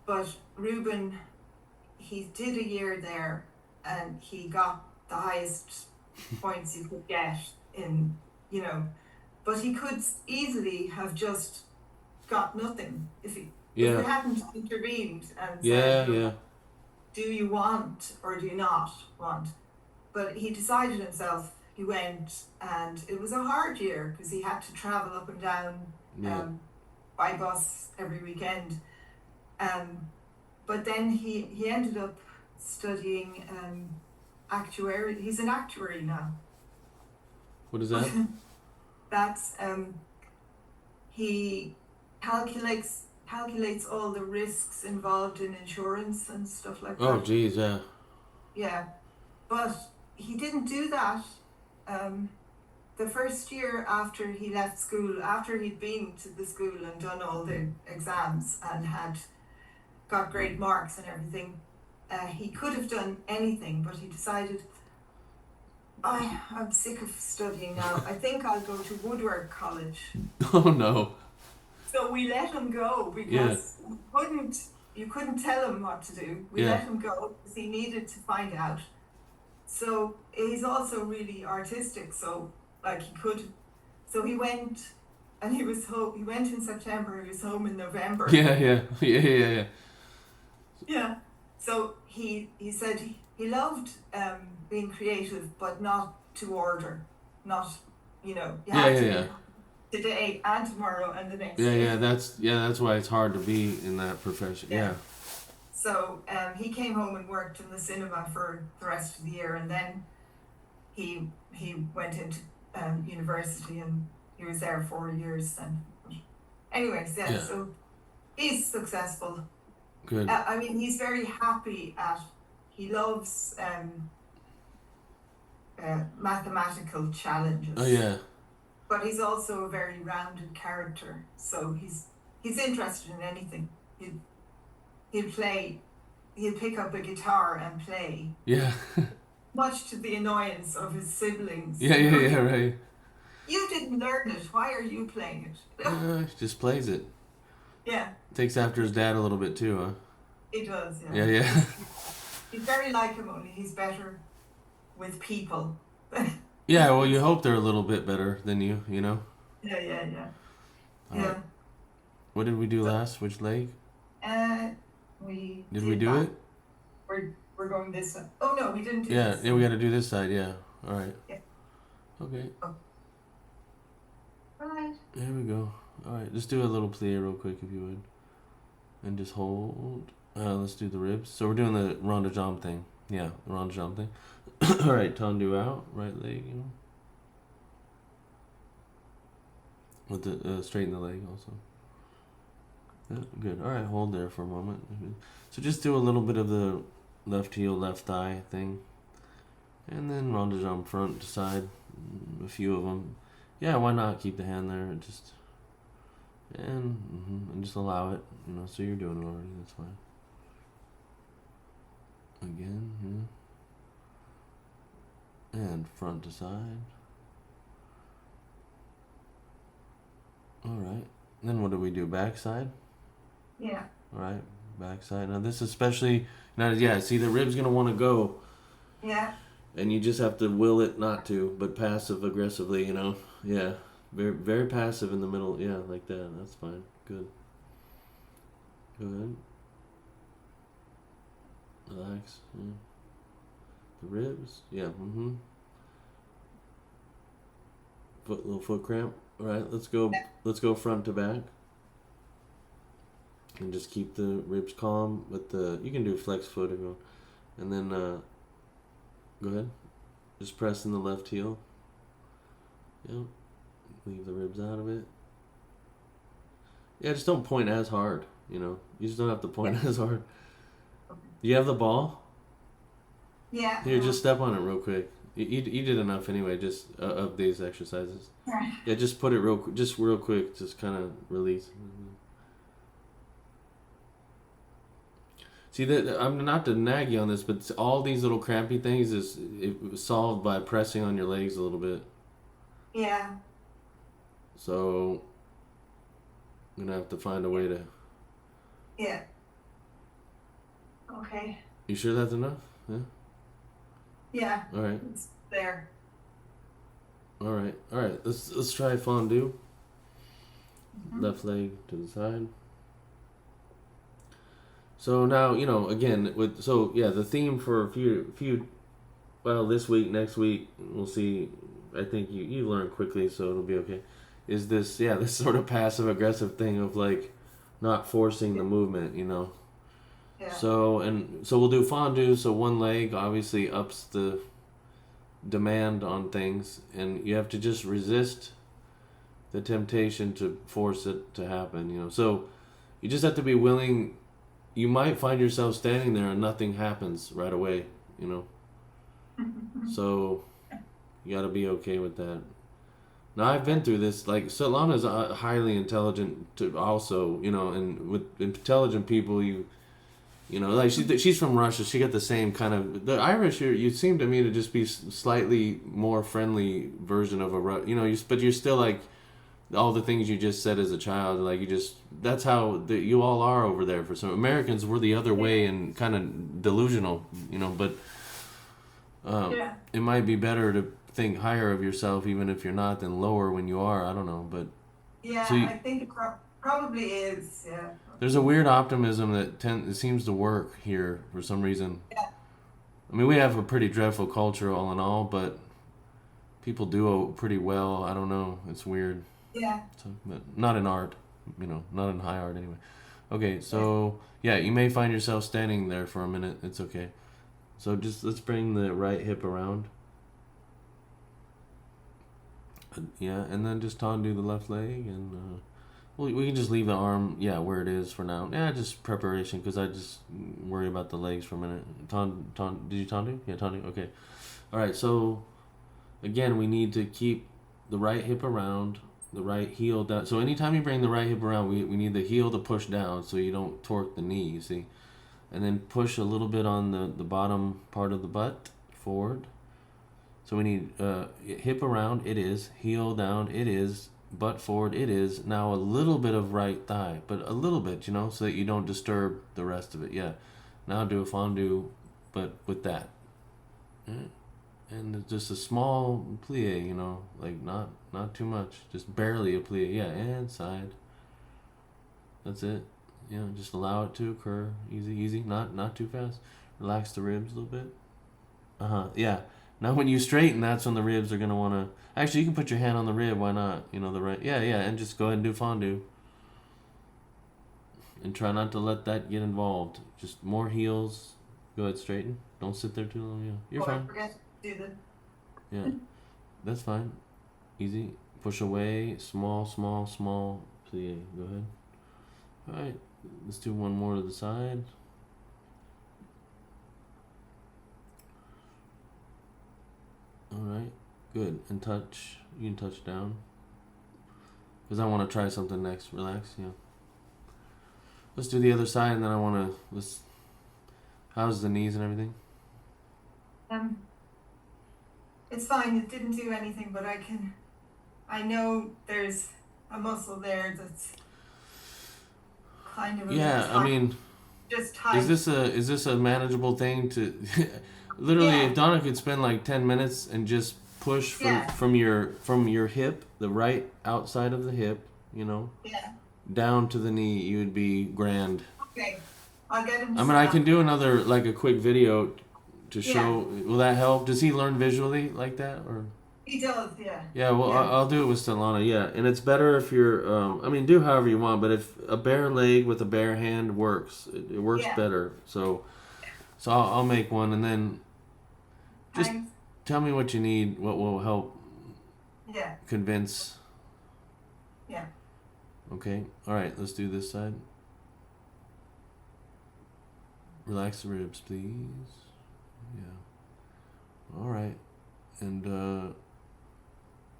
but Reuben, he did a year there, and he got the highest points you could get in, but he could easily have just got nothing if he hadn't intervened and said, do you want or do you not want? But he decided himself. He went, and it was a hard year because he had to travel up and down by bus every weekend. But then he ended up studying actuary. He's an actuary now. What is that? That's he calculates all the risks involved in insurance and stuff like that. Oh, geez, yeah. Yeah, but he didn't do that. The first year after he left school, after he'd been to the school and done all the exams and had got great marks and everything, he could have done anything, but he decided, I'm sick of studying now. I think I'll go to woodwork college. Oh no. So we let him go because you couldn't tell him what to do. We let him go because he needed to find out. So he's also really artistic, so he could So he went, and he was home. He went in September. He was home in November. Yeah. Yeah. So he said he loved being creative, but not to order. Not, you have to Yeah. today and tomorrow and the next Yeah, day. that's why it's hard to be in that profession. Yeah. So he came home and worked in the cinema for the rest of the year, and then he went into university, and he was there 4 years then. But anyways, Yeah. so he's successful. Good. I mean, he's very happy he loves mathematical challenges. Oh yeah. But he's also a very rounded character, so he's interested in anything. He'll play, he'll pick up a guitar and play. Yeah. Much to the annoyance of his siblings. Yeah, right. You didn't learn it. Why are you playing it? He just plays it. Yeah. Takes after his dad a little bit too, huh? He does, yeah. Yeah. He's very like him, only he's better with people. Yeah, well, you hope they're a little bit better than you, you know? Yeah. Right. What did we do last? Which leg? We Did we do it? We're going this way. Oh no, we didn't do this. Yeah, we got to do this side, yeah. All right. Yeah. Okay. Oh. Right. There we go. All right, just do a little plie real quick if you would. And just hold. Let's do the ribs. So we're doing the rond de jambe thing. Yeah, the rond de jambe thing. All right, tendu out, right leg, With the straighten the leg also. Yeah, good. All right, hold there for a moment. So just do a little bit of the left heel, left thigh thing. And then rond de jambe front to side. A few of them. Yeah, why not keep the hand there? Just and just allow it. So you're doing it already. That's fine. Again, and front to side. All right. Then what do we do? Back side. Yeah. All right, back side. Now this especially see the rib's gonna want to go. Yeah. And you just have to will it not to, but passive aggressively, Yeah. Very, very passive in the middle. Yeah, like that. That's fine. Good. Good. Relax. Yeah. The ribs. Yeah. Little foot cramp. All right. Let's go. Let's go front to back. And just keep the ribs calm. You can do flex foot if you want. And then go ahead. Just press in the left heel. Yep. Leave the ribs out of it. Yeah, just don't point as hard, You just don't have to point as hard. You have the ball? Yeah. Here, just step on it real quick. You did enough anyway, just of these exercises. Yeah, just put it real quick, just kind of release. See, I'm not to nag you on this, but all these little crampy things it was solved by pressing on your legs a little bit. Yeah. So, I'm going to have to find a way to... Yeah. Okay. You sure that's enough? Yeah? Yeah. All right. It's there. All right. Let's try fondue. Left leg to the side. So now, again, the theme for a few, this week, next week, we'll see. I think you learn quickly, so it'll be okay. Is this sort of passive aggressive thing of like not forcing the movement, Yeah. So we'll do fondue. So one leg obviously ups the demand on things, and you have to just resist the temptation to force it to happen, So you just have to be willing. You might find yourself standing there and nothing happens right away, So you got to be okay with that. Now I've been through this. Like Solana's highly intelligent to also, and with intelligent people, like she's from Russia. She got the same kind of the Irish. You seem to me to just be slightly more friendly version of but you're still like all the things you just said as a child. Like that's how you all are over there. For some Americans, we're the other way and kind of delusional, but. It might be better to think higher of yourself, even if you're not, than lower when you are. I don't know, but Yeah, so I think it probably is. Yeah. there's a weird optimism that it seems to work here for some reason. Yeah. I mean, we have a pretty dreadful culture all in all, but people do pretty well. I don't know. It's weird. Yeah. So, but not in art, not in high art anyway. Okay, Yeah. so yeah, you may find yourself standing there for a minute. It's okay. So just let's bring the right hip around. Yeah, and then just undo the left leg, and we can just leave the arm, where it is for now. Yeah, just preparation, because I just worry about the legs for a minute. Did you tandu? Yeah, tandu. Okay. All right. So again, we need to keep the right hip around, the right heel down. So anytime you bring the right hip around, we need the heel to push down, so you don't torque the knee. You see, and then push a little bit on the bottom part of the butt forward. So we need hip around, it is. Heel down, it is. Butt forward, it is. Now a little bit of right thigh, but a little bit, so that you don't disturb the rest of it. Yeah. Now do a fondue, but with that. And just a small plie, like not too much. Just barely a plie. Yeah, and side. That's it. Just allow it to occur. Easy, easy. Not too fast. Relax the ribs a little bit. Yeah. Now when you straighten, that's when the ribs are going to want to... Actually, you can put your hand on the rib. Why not? The right... Yeah, and just go ahead and do fondue. And try not to let that get involved. Just more heels. Go ahead, straighten. Don't sit there too long. Yeah, you're fine. Forget to do the... Yeah, that's fine. Easy. Push away. Small, small, small. Plie. Go ahead. All right. Let's do one more to the side. All right, good. And touch. You can touch down. Because I want to try something next. Relax, Let's do the other side, and then I want to... How's the knees and everything? It's fine. It didn't do anything, but I know there's a muscle there that's kind of... I mean... Just tight. Is this a manageable thing to... Literally, if Donna could spend like 10 minutes and just push from your hip, the right outside of the hip, down to the knee, you would be grand. Okay, I'll get him. I can do another, like a quick video to show. Will that help? Does he learn visually like that, or? He does, yeah. Yeah, well, I'll do it with Stellana, and it's better if you're, do however you want, but if a bare leg with a bare hand works, it works better. So I'll make one, and then just tell me what you need, what will help convince. Yeah. Okay, all right, let's do this side. Relax the ribs, please. Yeah. All right, and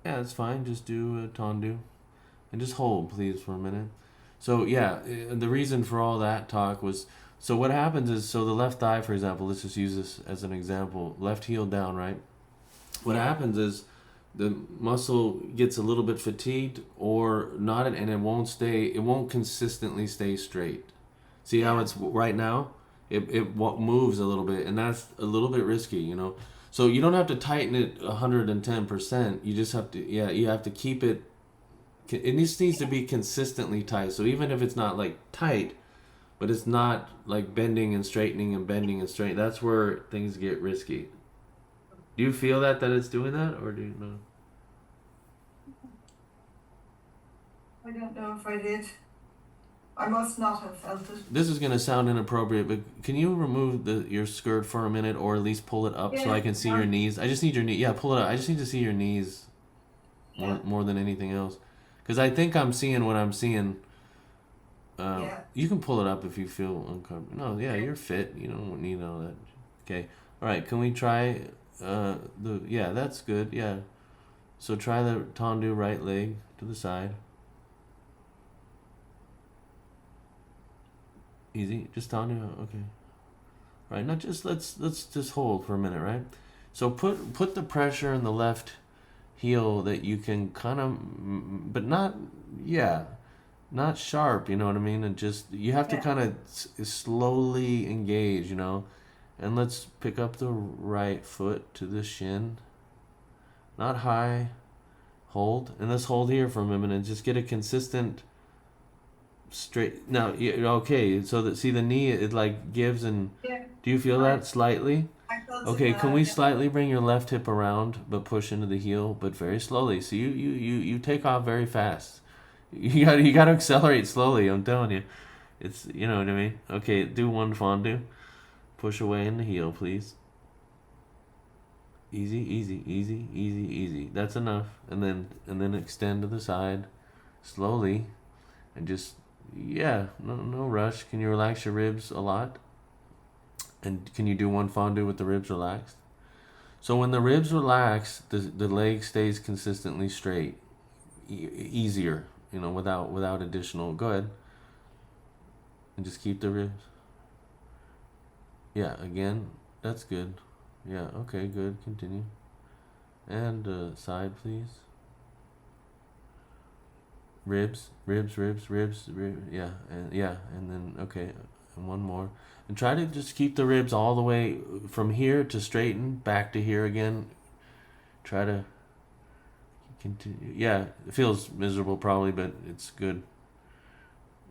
that's fine. Just do a tendu, and just hold, please, for a minute. So the reason for all that talk was, so what happens is, so the left thigh, for example, let's just use this as an example. Left heel down, right? What happens is the muscle gets a little bit fatigued or not, and it won't consistently stay straight. See how it's right now? It moves a little bit, and that's a little bit risky, So you don't have to tighten it 110%. You just have to, you have to keep it. It needs to be consistently tight. So even if it's not like tight, but it's not like bending and straightening and bending and straightening, that's where things get risky. Do you feel that it's doing that, or do you know? I don't know if I did. I must not have felt it. This is going to sound inappropriate, but can you remove your skirt for a minute, or at least pull it up so I can see your knees? I just need your knee. Yeah, pull it up. I just need to see your knees more than anything else. Because I think I'm seeing what I'm seeing. You can pull it up if you feel uncomfortable. No, you're fit. You don't need all that. Okay. All right, can we try that's good. Yeah. So try the tendu right leg to the side. Easy, just tendu. Okay. Right, not just let's just hold for a minute, right? So put the pressure in the left heel that you can kind of, but not sharp, you know what I mean? And just you have to kind of slowly engage, and let's pick up the right foot to the shin. not high. Hold, and let's hold here for a minute and just get a consistent straight. Now, okay, so that, see the knee, it like gives and. Yeah. Do you feel that slightly? I felt Okay, it, can we yeah. slightly bring your left hip around, but push into the heel, but very slowly. So you take off very fast. You got to accelerate slowly. I'm telling you, it's, you know what I mean. Okay, do one fondue. Push away in the heel, please. Easy, easy, easy, easy, easy. That's enough. And then extend to the side, slowly, and just, yeah, no rush. Can you relax your ribs a lot? And can you do one fondue with the ribs relaxed? So when the ribs relax, the leg stays consistently straight, easier, without additional. Go ahead, and just keep the ribs. Yeah, again, that's good. Yeah, okay, good. Continue. And side, please. Ribs. Yeah, and then okay, and one more. And try to just keep the ribs all the way from here to straighten, back to here again. Try to continue. Yeah, it feels miserable probably, but it's good.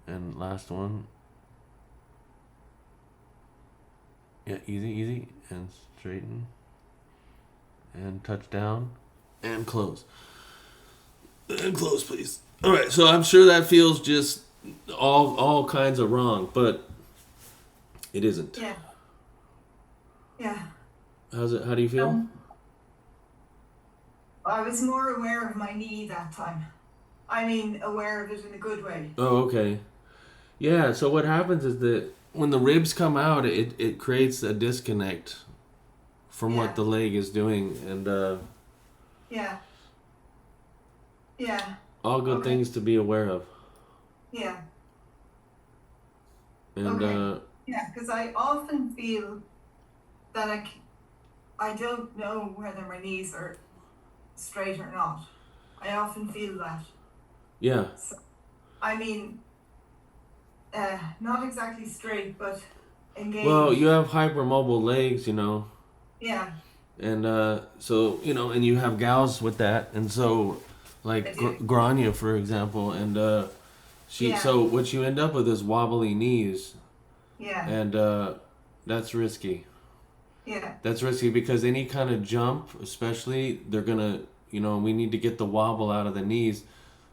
And last one. Yeah, easy, and straighten. And touch down. And close. And close, please. All right, so I'm sure that feels just all kinds of wrong, but it isn't. Yeah. Yeah. How's it? How do you feel? I was more aware of my knee that time. I mean, aware of it in a good way. Oh, okay. Yeah, so what happens is that when the ribs come out, it creates a disconnect from what the leg is doing, and Yeah. Yeah. all good things to be aware of. Yeah. And Yeah, because I often feel that I don't know whether my knees are straight or not. I often feel that. yeah. So, I mean, not exactly straight, but engaged. Well, you have hypermobile legs, Yeah. and so and you have gals with that, and so like I do. Grania, for example, and she. Yeah. So what you end up with is wobbly knees, Yeah. and that's risky. Yeah. That's risky because any kind of jump, especially, they're gonna, we need to get the wobble out of the knees,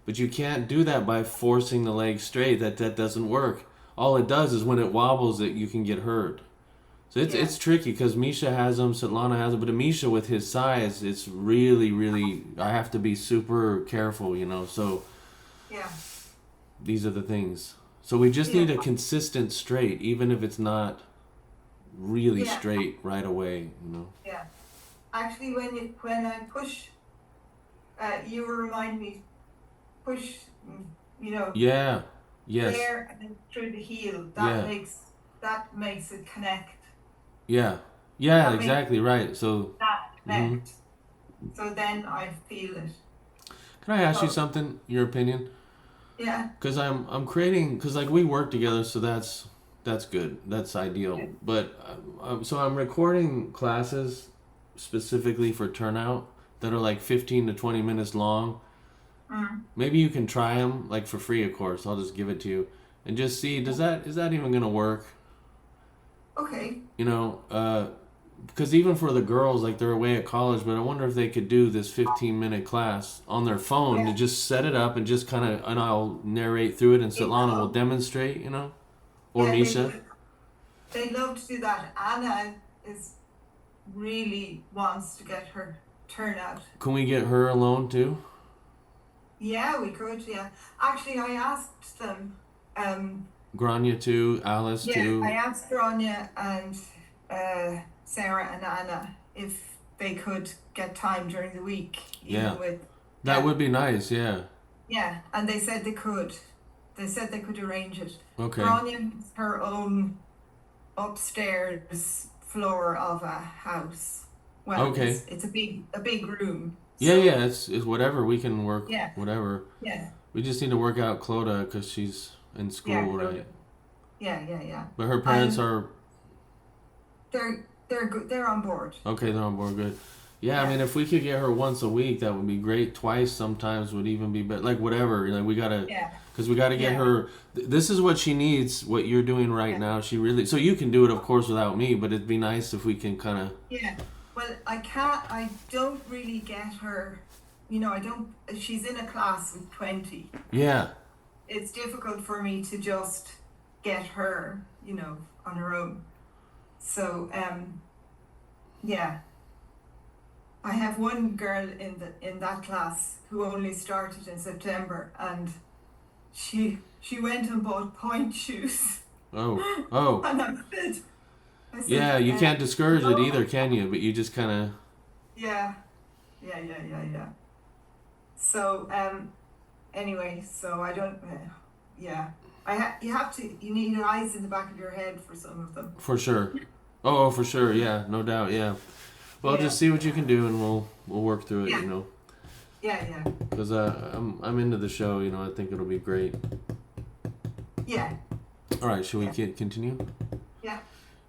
but you can't do that by forcing the leg straight. That doesn't work. All it does is when it wobbles, it you can get hurt. So it's tricky because Misha has them, Svetlana has them, but Misha with his size, it's really, really. I have to be super careful, So Yeah. these are the things. So we just need a consistent straight, even if it's not really straight right away, Yeah. Actually, when I push, you remind me, push, Yeah. Yes. there and then through the heel. That makes it connect. Yeah. Yeah. That Exactly right. So That connect. So then I feel it. can I ask you something? Your opinion? Yeah. Because I'm creating, because like we work together, so that's good. That's ideal. Yeah. But so I'm recording classes specifically for turnout that are like 15 to 20 minutes long. Maybe you can try them like for free, of course. I'll just give it to you and just see is that even gonna work? Okay. Because even for the girls, like they're away at college, but I wonder if they could do this 15-minute class on their phone to just set it up and just kind of, and I'll narrate through it and Svetlana will demonstrate, or Misha. They'd love to do that. Anna really wants to get her turnout. Can we get her alone too? Yeah, we could, yeah. Actually, I asked them. Grania too, Alice too. I asked Grania and Sarah and Anna if they could get time during the week. That would be nice, yeah. Yeah, and they said they could. They said they could arrange it. Okay. Grania has her own upstairs floor of a house. Well, okay. It's a big room. So, it's whatever. We can work, whatever. Yeah. We just need to work out Clodagh because she's in school, right? Yeah. But her parents are... They're good. They're on board. Okay, they're on board, good. Yeah, I mean, if we could get her once a week, that would be great. Twice sometimes would even be better. Like whatever, like we gotta, Yeah. because we gotta get Yeah. her. This is what she needs. What you're doing right Yeah. now, she really. So you can do it, of course, without me. But it'd be nice if we can kind of. Yeah. Well, I can't. I don't really get her. You know, I don't. She's in a class with 20. Yeah. It's difficult for me to just get her, on her own. So, yeah. I have one girl in that class who only started in September, and she went and bought point shoes. Oh. Oh. And I said, Yeah, you can't discourage it no. either, can you? But you just kind of. Yeah, yeah. So, anyway, so I don't, yeah. You need eyes in the back of your head for some of them. For sure. Oh, for sure. Yeah, no doubt. Yeah. Well, Yeah. just see what you can do, and we'll work through it. Yeah. Yeah. Because I'm into the show. I think it'll be great. Yeah. All right, should we Yeah. continue? Yeah.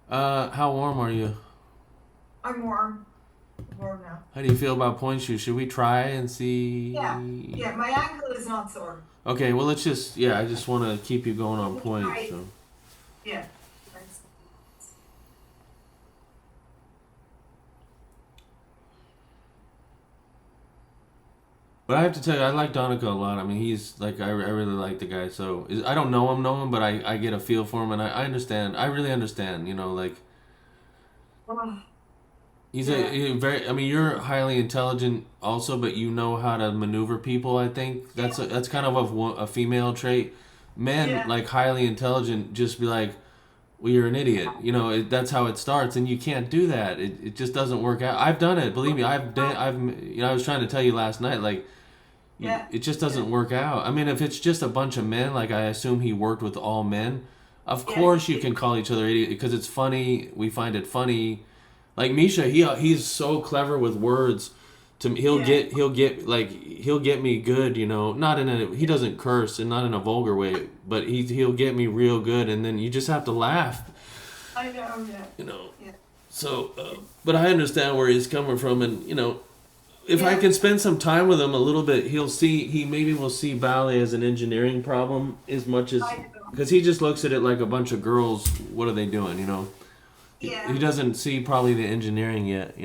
How warm are you? I'm warm. Warm now. How do you feel about point shoes? Should we try and see? Yeah, my ankle is not sore. Okay, well, let's just, I just want to keep you going on point. Right. So. Yeah. But I have to tell you, I like Donica a lot. I mean, he's like, I really like the guy. So I don't know him, but I get a feel for him, and I understand. I really understand, like. Oh, He's Yeah. a very. I mean, you're highly intelligent also, but you know how to maneuver people. I think that's kind of a female trait. Men Yeah. like highly intelligent just be like, "Well, you're an idiot." That's how it starts, and you can't do that. It just doesn't work out. I've done it. Believe me, I was trying to tell you last night, like, Yeah. it just doesn't work out. I mean, if it's just a bunch of men, like I assume he worked with all men, of Yeah. course you can call each other idiot because it's funny. We find it funny. Like Misha, he's so clever with words. He'll get me good. Not in he doesn't curse and not in a vulgar way, but he'll get me real good, and then you just have to laugh. I know, yeah. Yeah. So, but I understand where he's coming from, and if I Yeah. can spend some time with him a little bit, he maybe will see ballet as an engineering problem as much as I know. because he just looks at it like a bunch of girls. What are they doing? Yeah. He doesn't see probably the engineering yet,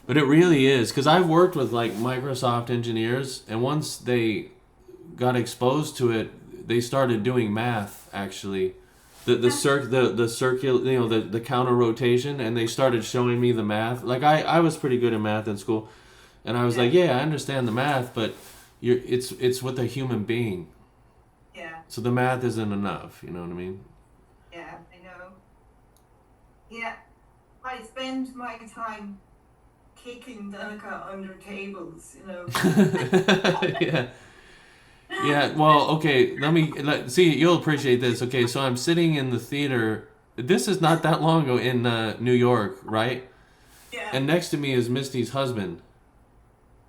But it really is, because I've worked with like Microsoft engineers, and once they got exposed to it, they started doing math actually, the circular, the counter rotation, and they started showing me the math. Like I was pretty good at math in school, and I was like, yeah, I understand the math, but it's with a human being, Yeah. so the math isn't enough. You know what I mean? Yeah, I know. Yeah. I spend my time kicking Danica under tables, Yeah. Yeah, well, okay, see, you'll appreciate this. Okay, so I'm sitting in the theater. This is not that long ago in New York, right? Yeah. And next to me is Misty's husband.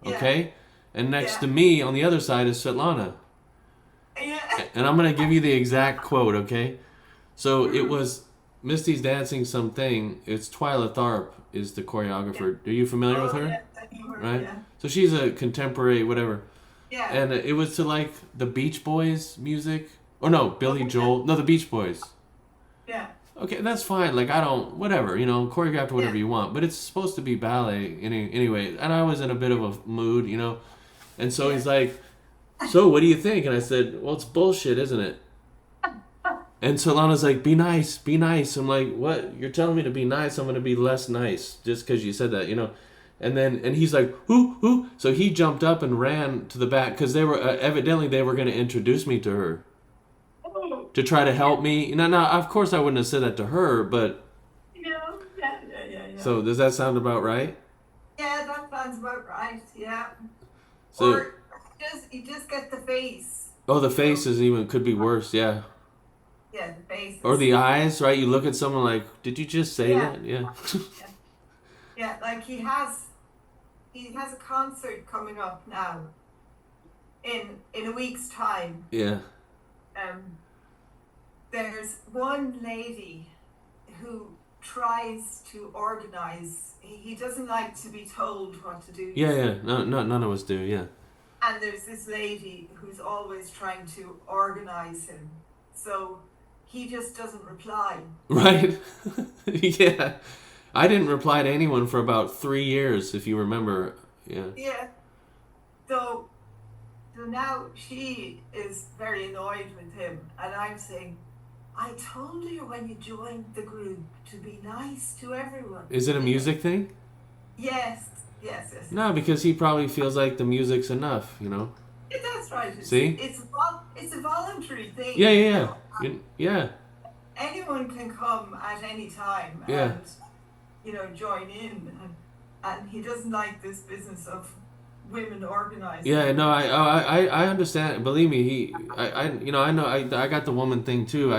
Okay? And next Yeah. to me on the other side is Svetlana. Yeah. And I'm going to give you the exact quote, okay? So it was Misty's dancing something. It's Twyla Tharp is the choreographer. Are you familiar with her? Yeah, I know her, Right? Yeah. So she's a contemporary, whatever. Yeah. And it was to like the Beach Boys music. Oh no, Billy Joel. No, the Beach Boys. Yeah. Okay, that's fine. Like I don't, whatever, choreographed whatever Yeah. you want. But it's supposed to be ballet anyway. And I was in a bit of a mood, And so he's like, "So what do you think?" And I said, "Well, it's bullshit, isn't it?" And Solana's like, be nice, be nice. I'm like, what? You're telling me to be nice? I'm going to be less nice just because you said that, And he's like, who? So he jumped up and ran to the back because they were, evidently they were going to introduce me to her to try to help me. Now, of course I wouldn't have said that to her, but. Yeah. So does that sound about right? Yeah, that sounds about right, yeah. So, Or you just get the face. oh, the face could be worse, yeah. Yeah, the face. Or the eyes, right? You look at someone like, did you just say that? Yeah. Yeah, like he has a concert coming up now in a week's time. Yeah. There's one lady who tries to organize. He doesn't like to be told what to do. Yeah. No, none of us do. Yeah. And there's this lady who's always trying to organize him. So he just doesn't reply. Right. Yeah. I didn't reply to anyone for about 3 years, if you remember. Yeah. Yeah. So now she is very annoyed with him, and I'm saying, I told you when you joined the group to be nice to everyone. Is it a music thing? Yes. No, because he probably feels like the music's enough, you know? Yeah, that's right. See? It's a voluntary thing. Yeah. Yeah. Anyone can come at any time and, join in. And he doesn't like this business of women organizing. Yeah, no, I understand. Believe me, I know I got the woman thing too.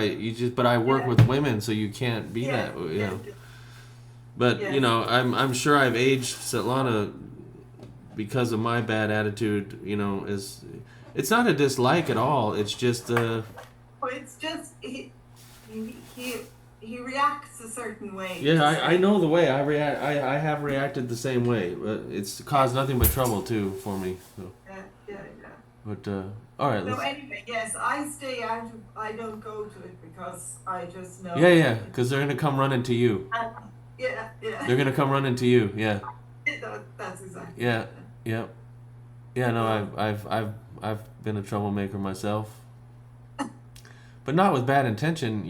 But I work with women, so you can't be that, you know. But I'm sure I've aged Svetlana because of my bad attitude. It's not a dislike at all. It's just It's just he reacts a certain way. Yeah, I know the way I react. I have reacted the same way, but it's caused nothing but trouble too for me. So. Yeah. But all right. So anyway, yes, I stay out of. I don't go to it because I just know. Yeah, because they're gonna come running to you. Yeah. They're gonna come running to you. Yeah. That's exactly. Yeah. No, I've been a troublemaker myself. But not with bad intention.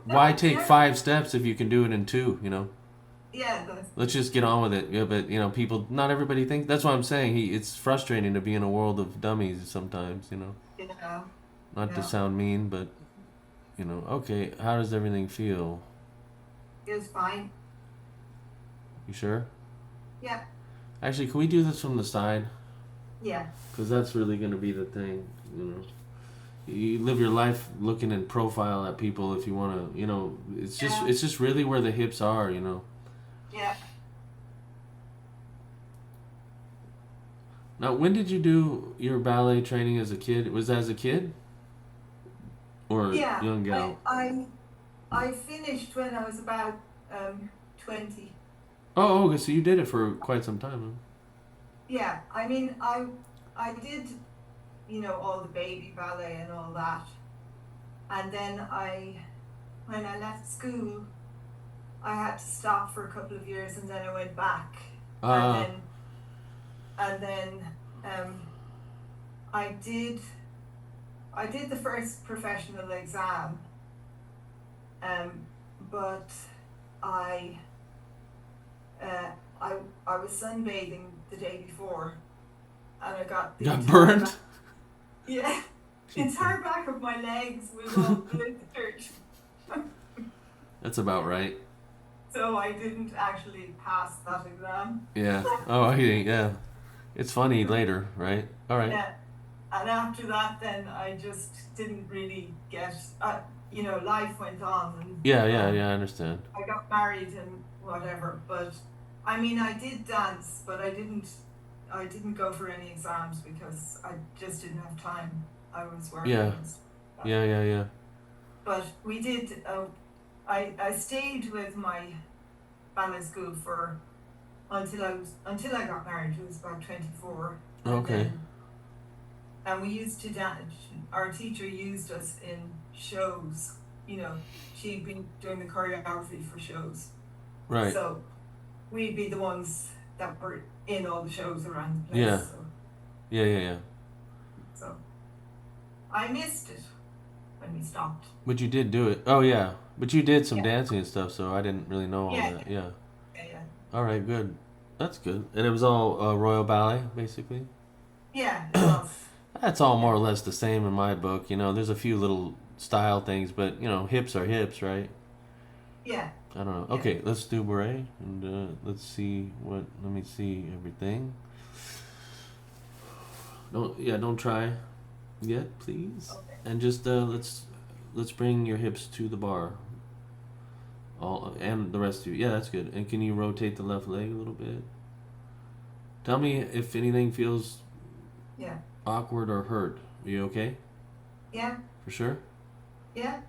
Why take 5 steps if you can do it in 2? Yeah. Let's just get on with it. Yeah, but people. Not everybody thinks. That's what I'm saying. It's frustrating to be in a world of dummies sometimes. Yeah. Not to sound mean, but Okay, how does everything feel? It's fine. You sure? Yeah. Actually, can we do this from the side? Yeah. Because that's really going to be the thing. You live your life looking in profile at people if you want to, it's just really where the hips are, Yeah. Now, when did you do your ballet training as a kid? Was that as a kid? Or young gal? I finished when I was about 20. Oh, okay, so you did it for quite some time, huh? Yeah, I mean, I did, all the baby ballet and all that. And then when I left school, I had to stop for a couple of years, and then I went back. And then I did the first professional exam, but I was sunbathing the day before, and I got burned. Yeah, the entire back of my legs was all blistered. That's about right. So I didn't actually pass that exam. Yeah. Oh, yeah. It's funny later, right? All right. Yeah. And after that, then I just didn't really get. Life went on. And, yeah. I understand. I got married and whatever, but I mean, I did dance, but I didn't go for any exams because I just didn't have time. I was working. Yeah. Yeah. But we did. I stayed with my ballet school until I got married. It was about 24. Okay. And we used to dance. Our teacher used us in shows. She'd been doing the choreography for shows. Right. So we'd be the ones that were in all the shows around the place. Yeah. So. Yeah. So I missed it when we stopped. But you did do it. Oh, yeah. But you did some dancing and stuff, so I didn't really know all that. Yeah. All right, good. That's good. And it was all Royal Ballet, basically? Yeah, it was. That's all more or less the same in my book. There's a few little style things, but, hips are hips, right? Yeah. I don't know. Yeah. Okay, let's do beret, and let me see everything. Don't try yet, please. Okay. And just let's bring your hips to the bar. And the rest of you. Yeah, that's good. And can you rotate the left leg a little bit? Tell me if anything feels awkward or hurt. Are you okay? Yeah. For sure? Yeah.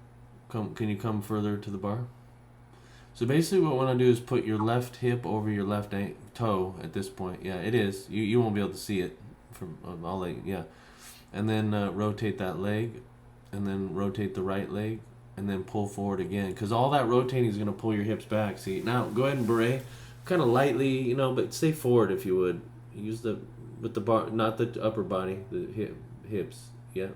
Can you come further to the bar? So basically, what we want to do is put your left hip over your left toe at this point. Yeah, it is. You won't be able to see it from. I'll let you, yeah. And then rotate that leg, and then rotate the right leg, and then pull forward again. Because all that rotating is going to pull your hips back. See, now go ahead and beret, kind of lightly, but stay forward if you would. Use with the bar, not the upper body, the hips. Yeah.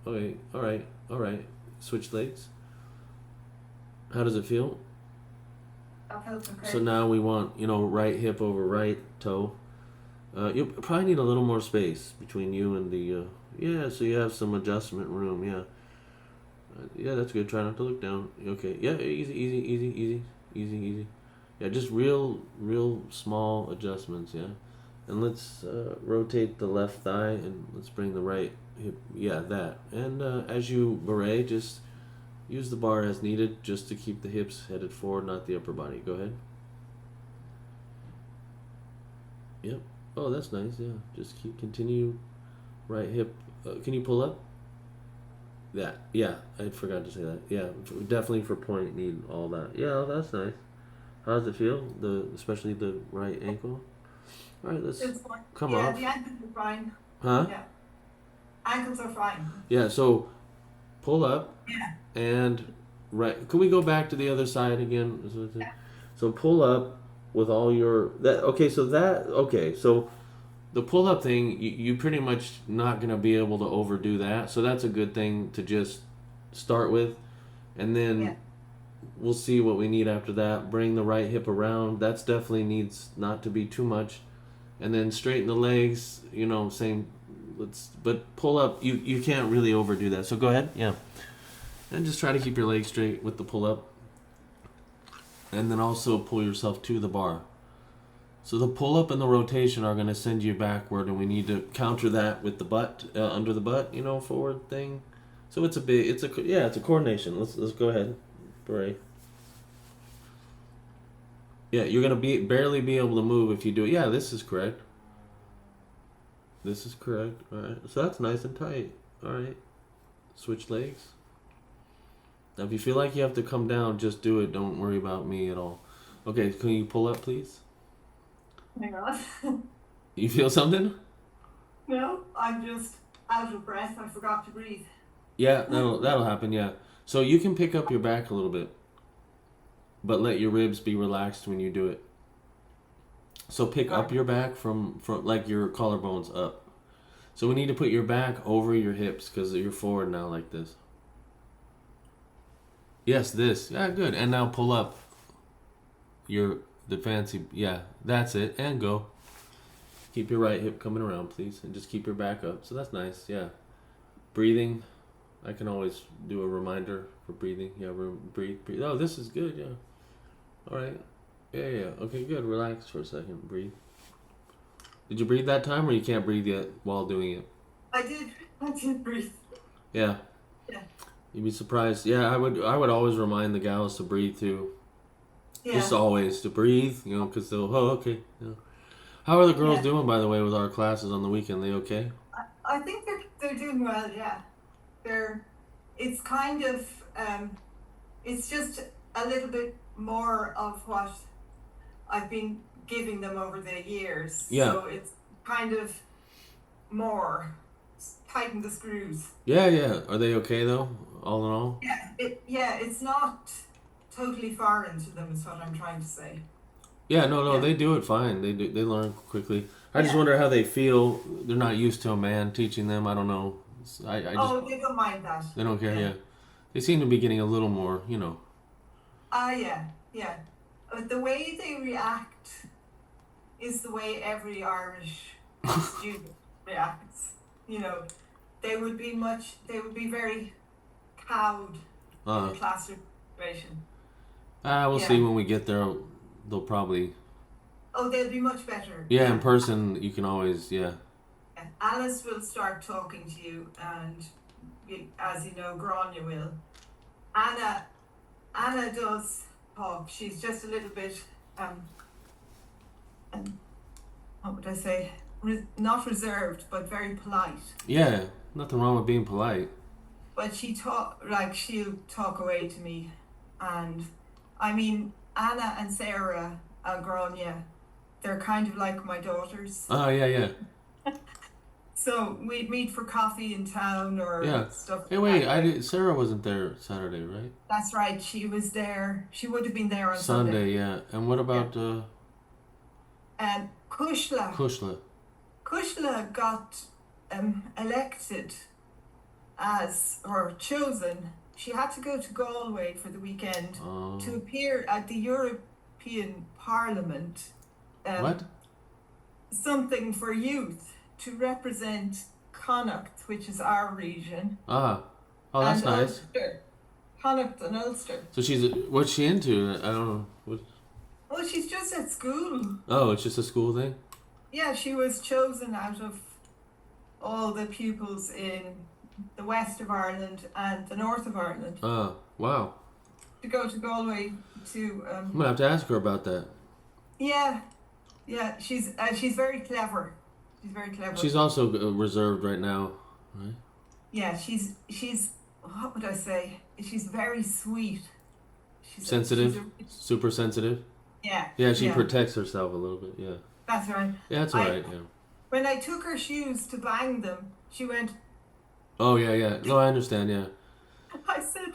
Okay. All right. Switch legs. How does it feel? That feels okay. So now we want, right hip over right toe. You'll probably need a little more space between you and the, so you have some adjustment room, yeah. Yeah, that's good. Try not to look down. Okay, yeah, easy. Yeah, just real small adjustments, yeah. And let's rotate the left thigh and let's bring the right hip, yeah, that. And as you beret, just use the bar as needed just to keep the hips headed forward, not the upper body. Go ahead. Yep. Oh, that's nice, yeah. Just continue. Right hip. Can you pull up? That. Yeah, I forgot to say that. Yeah, definitely for point need all that. Yeah, that's nice. How does it feel? Especially the right ankle? All right, let's come off. Yeah, the ankles are fine. Huh? Yeah. Ankles are fine. Yeah, so pull up. Yeah. And right. Can we go back to the other side again? Yeah. So pull up with all your that. Okay, so the pull up thing, you pretty much not gonna be able to overdo that. So that's a good thing to just start with, and then we'll see what we need after that. Bring the right hip around. That's definitely needs not to be too much, and then straighten the legs. Same. But pull up. You can't really overdo that. So go ahead. Yeah. And just try to keep your legs straight with the pull up. And then also pull yourself to the bar. So the pull up and the rotation are going to send you backward, and we need to counter that with the butt, under the butt, forward thing. So it's a coordination. Let's go ahead. Beret. Yeah, you're going to barely be able to move if you do it. Yeah, this is correct. This is correct. All right. So that's nice and tight. All right. Switch legs. Now, if you feel like you have to come down, just do it. Don't worry about me at all. Okay, can you pull up, please? Hang on. You feel something? No, I'm just out of breath. I forgot to breathe. Yeah, that'll happen, yeah. So you can pick up your back a little bit, but let your ribs be relaxed when you do it. So pick up your back from like your collarbones up. So we need to put your back over your hips because you're forward now like this. Yes, this. Yeah, good. And now pull up the fancy, yeah, that's it. And go. Keep your right hip coming around, please. And just keep your back up. So that's nice, yeah. Breathing. I can always do a reminder for breathing. Yeah, breathe. Oh, this is good, yeah. All right. Yeah. Okay, good. Relax for a second. Breathe. Did you breathe that time or you can't breathe yet while doing it? I did breathe. Yeah. Yeah. You'd be surprised. Yeah, I would always remind the gals to breathe too. Yeah. Just always to breathe, because they'll, okay. Yeah. How are the girls doing, by the way, with our classes on the weekend? They okay? I think they're doing well, yeah. It's kind of, it's just a little bit more of what I've been giving them over the years. Yeah. So it's kind of more tighten the screws. Yeah. Are they okay though? All in all? Yeah. It's not totally foreign to them, is what I'm trying to say. Yeah, no, they do it fine. They learn quickly. I just wonder how they feel. They're not used to a man teaching them. I don't know. I just, they don't mind that. They don't care. Yeah. They seem to be getting a little more, Yeah. But the way they react is the way every Irish student reacts. They would be very cowed in a classroom situation. We'll see when we get there. They'll probably... Oh, they'll be much better. Yeah, in person, you can always, Alice will start talking to you, and as you know, Grania will. Anna does talk. She's just a little bit, what would I say? Not reserved, but very polite. Yeah, nothing wrong with being polite. But she'll talk away to me, and I mean, Anna and Sarah Algronia, they're kind of like my daughters. Oh, yeah. So we'd meet for coffee in town or Yeah. stuff Hey, like wait, that. Sarah wasn't there Saturday, right? That's right. She was there. She would have been there on Sunday. Sunday, yeah. And what Yeah. about And Kushla, Kushla? Kushla got elected as or chosen. She had to go to Galway for the weekend to Oh, appear at the European Parliament. what? Um, Something for youth to represent Connacht, which is our region, Ah, oh, that's and nice. Ulster. Connacht and Ulster. So what's she into? I don't know. Well, she's just at school. Oh, it's just a school thing? Yeah, she was chosen out of all the pupils in the west of Ireland and the north of Ireland Oh, wow. to go to Galway to. I'm gonna have to ask her about that. Yeah, yeah, she's very clever. She's very clever. She's also reserved right now, right? Yeah, she's what would I say? She's very sweet. Sensitive, She's a, super sensitive. yeah, Yeah, she yeah, protects herself a little bit. Yeah, that's right. yeah, that's all I right. Yeah. When I took her shoes to bang them, she went. Oh yeah. No, I understand. Yeah. I said,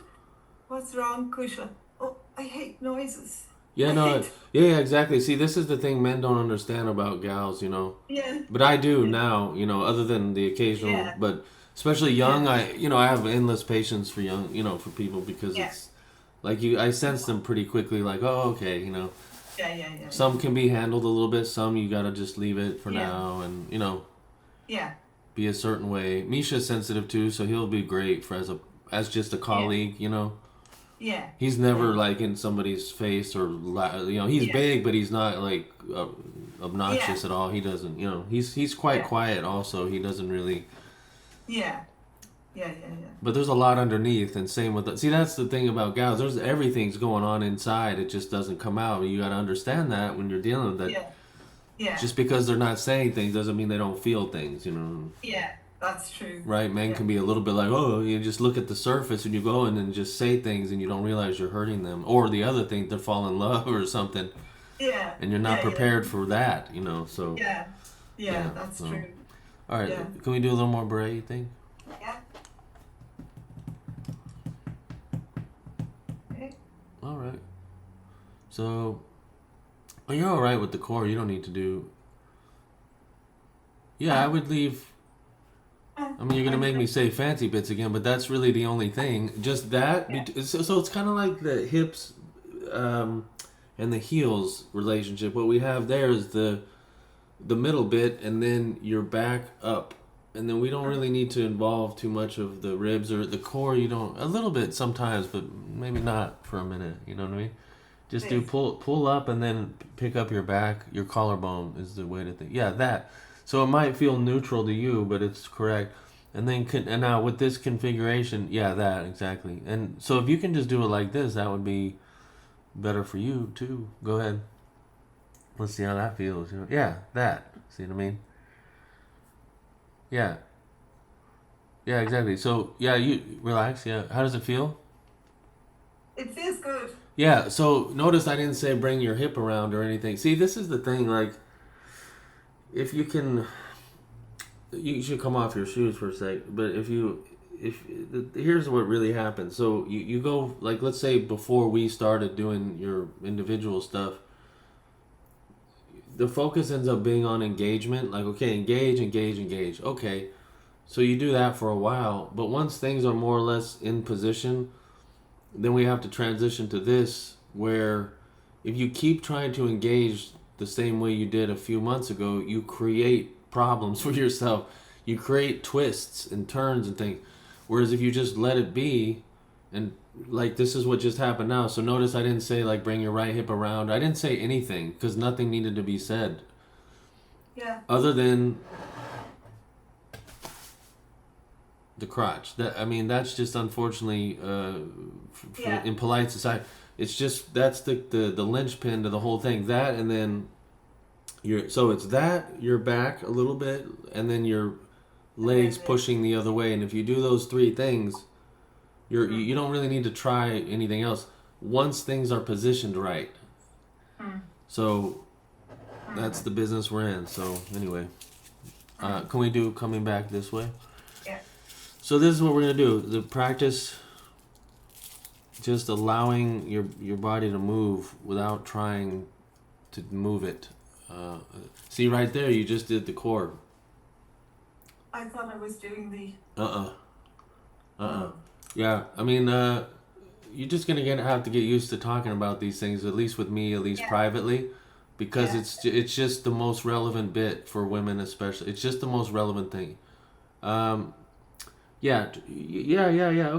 "What's wrong, Kusha? Oh, I hate noises. Yeah, I no, hate." yeah, exactly. See, this is the thing men don't understand about gals, Yeah, But I do now, other than the occasional, yeah, but especially yeah, young, I have endless patience for young, for people because yeah, it's like I sense them pretty quickly, like, oh, okay. yeah. Some can be handled a little bit, some you gotta just leave it for Yeah, now and, yeah, be a certain way. Misha's sensitive too, so he'll be great for as just a yeah, colleague. yeah, He's yeah, never like in somebody's face or he's yeah, big, but he's not like yeah, obnoxious at all. He doesn't, he's quite yeah, quiet. Also, he doesn't really. yeah, yeah. But there's a lot underneath, and same with see. That's the thing about gals. There's everything's going on inside. It just doesn't come out. You got to understand that when you're dealing with that. Yeah, yeah, Just because they're not saying things doesn't mean they don't feel things. yeah. That's true. Right? Men Yeah, can be a little bit like, oh, you just look at the surface and you go in and just say things and you don't realize you're hurting them. Or the other thing, they fall in love or something, yeah, and you're not yeah. prepared for that. So Yeah, yeah. yeah. That's So true. all right, Yeah, can we do a little more beret thing? yeah. Okay. All right. So you're all right with the core. You don't need to do. Yeah, I would leave. I mean, you're gonna I'm make good. me say fancy bits again, but that's really the only thing. Just that. Yeah, So it's kind of like the hips, and the heels relationship. What we have there is the middle bit, and then your back up, and then we don't really need to involve too much of the ribs or the core. You don't a little bit sometimes, but maybe not for a minute. You know what I mean? Just do please. pull up and then pick up your back. Your collarbone is the way to think. Yeah, that. So it might feel neutral to you, but it's correct. And then and now with this configuration, yeah, that exactly. And so if you can just do it like this, that would be better for you too. Go ahead. Let's see how that feels. Yeah, that. See what I mean? Yeah, yeah, exactly. So yeah, you relax. Yeah, how does it feel? It feels good. Yeah. So notice I didn't say bring your hip around or anything. See, this is the thing. Like, if you can, you should come off your shoes for a sec. But if here's what really happens. So you go like let's say before we started doing your individual stuff, the focus ends up being on engagement. Like okay, engage. Okay, so you do that for a while, but once things are more or less in position, then we have to transition to this where if you keep trying to engage the same way you did a few months ago, you create problems for yourself. You create twists and turns and things. Whereas if you just let it be, and like this is what just happened now. So notice I didn't say like bring your right hip around. I didn't say anything because nothing needed to be said Yeah, other than the crotch. That I mean, that's just unfortunately, yeah, in polite society, it's just that's the linchpin to the whole thing. That and then so it's that your back a little bit, and then your and legs then this. pushing the other way. And if you do those three things, Mm-hmm. you don't really need to try anything else. Once things are positioned right, So that's the business we're in. So anyway, can we do coming back this way? Yeah. So this is what we're gonna do. The practice, just allowing your body to move without trying to move it. See right there, you just did the core. I thought I was doing the. Yeah, I mean, you're just gonna have to get used to talking about these things, at least with me, at least privately, because it's just the most relevant bit for women, especially. It's just the most relevant thing. Yeah.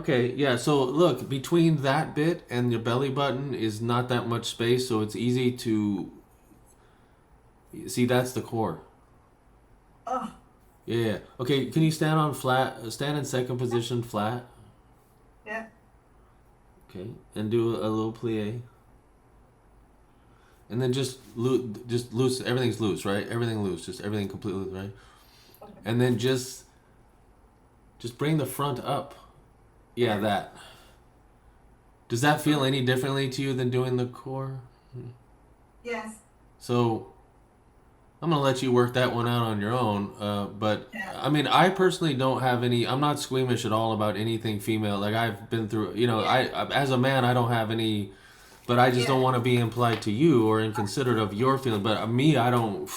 Okay. Yeah. So look, between that bit and your belly button is not that much space, so it's easy to see. That's the core. Oh. Yeah. Okay. Can you stand on flat? Stand in second position, flat. Yeah. Okay. And do a little plie. And then just loose. Everything's loose, right? Everything loose. Just everything completely loose, right? Okay. And then just bring the front up. Yeah, that. Does that feel any differently to you than doing the core? Yes. So I'm going to let you work that one out on your own. But I mean, I personally don't have any, I'm not squeamish at all about anything female. Like I've been through, I as a man, I don't have any, but I just don't want to be impolite to you or inconsiderate of your feeling. But me, I've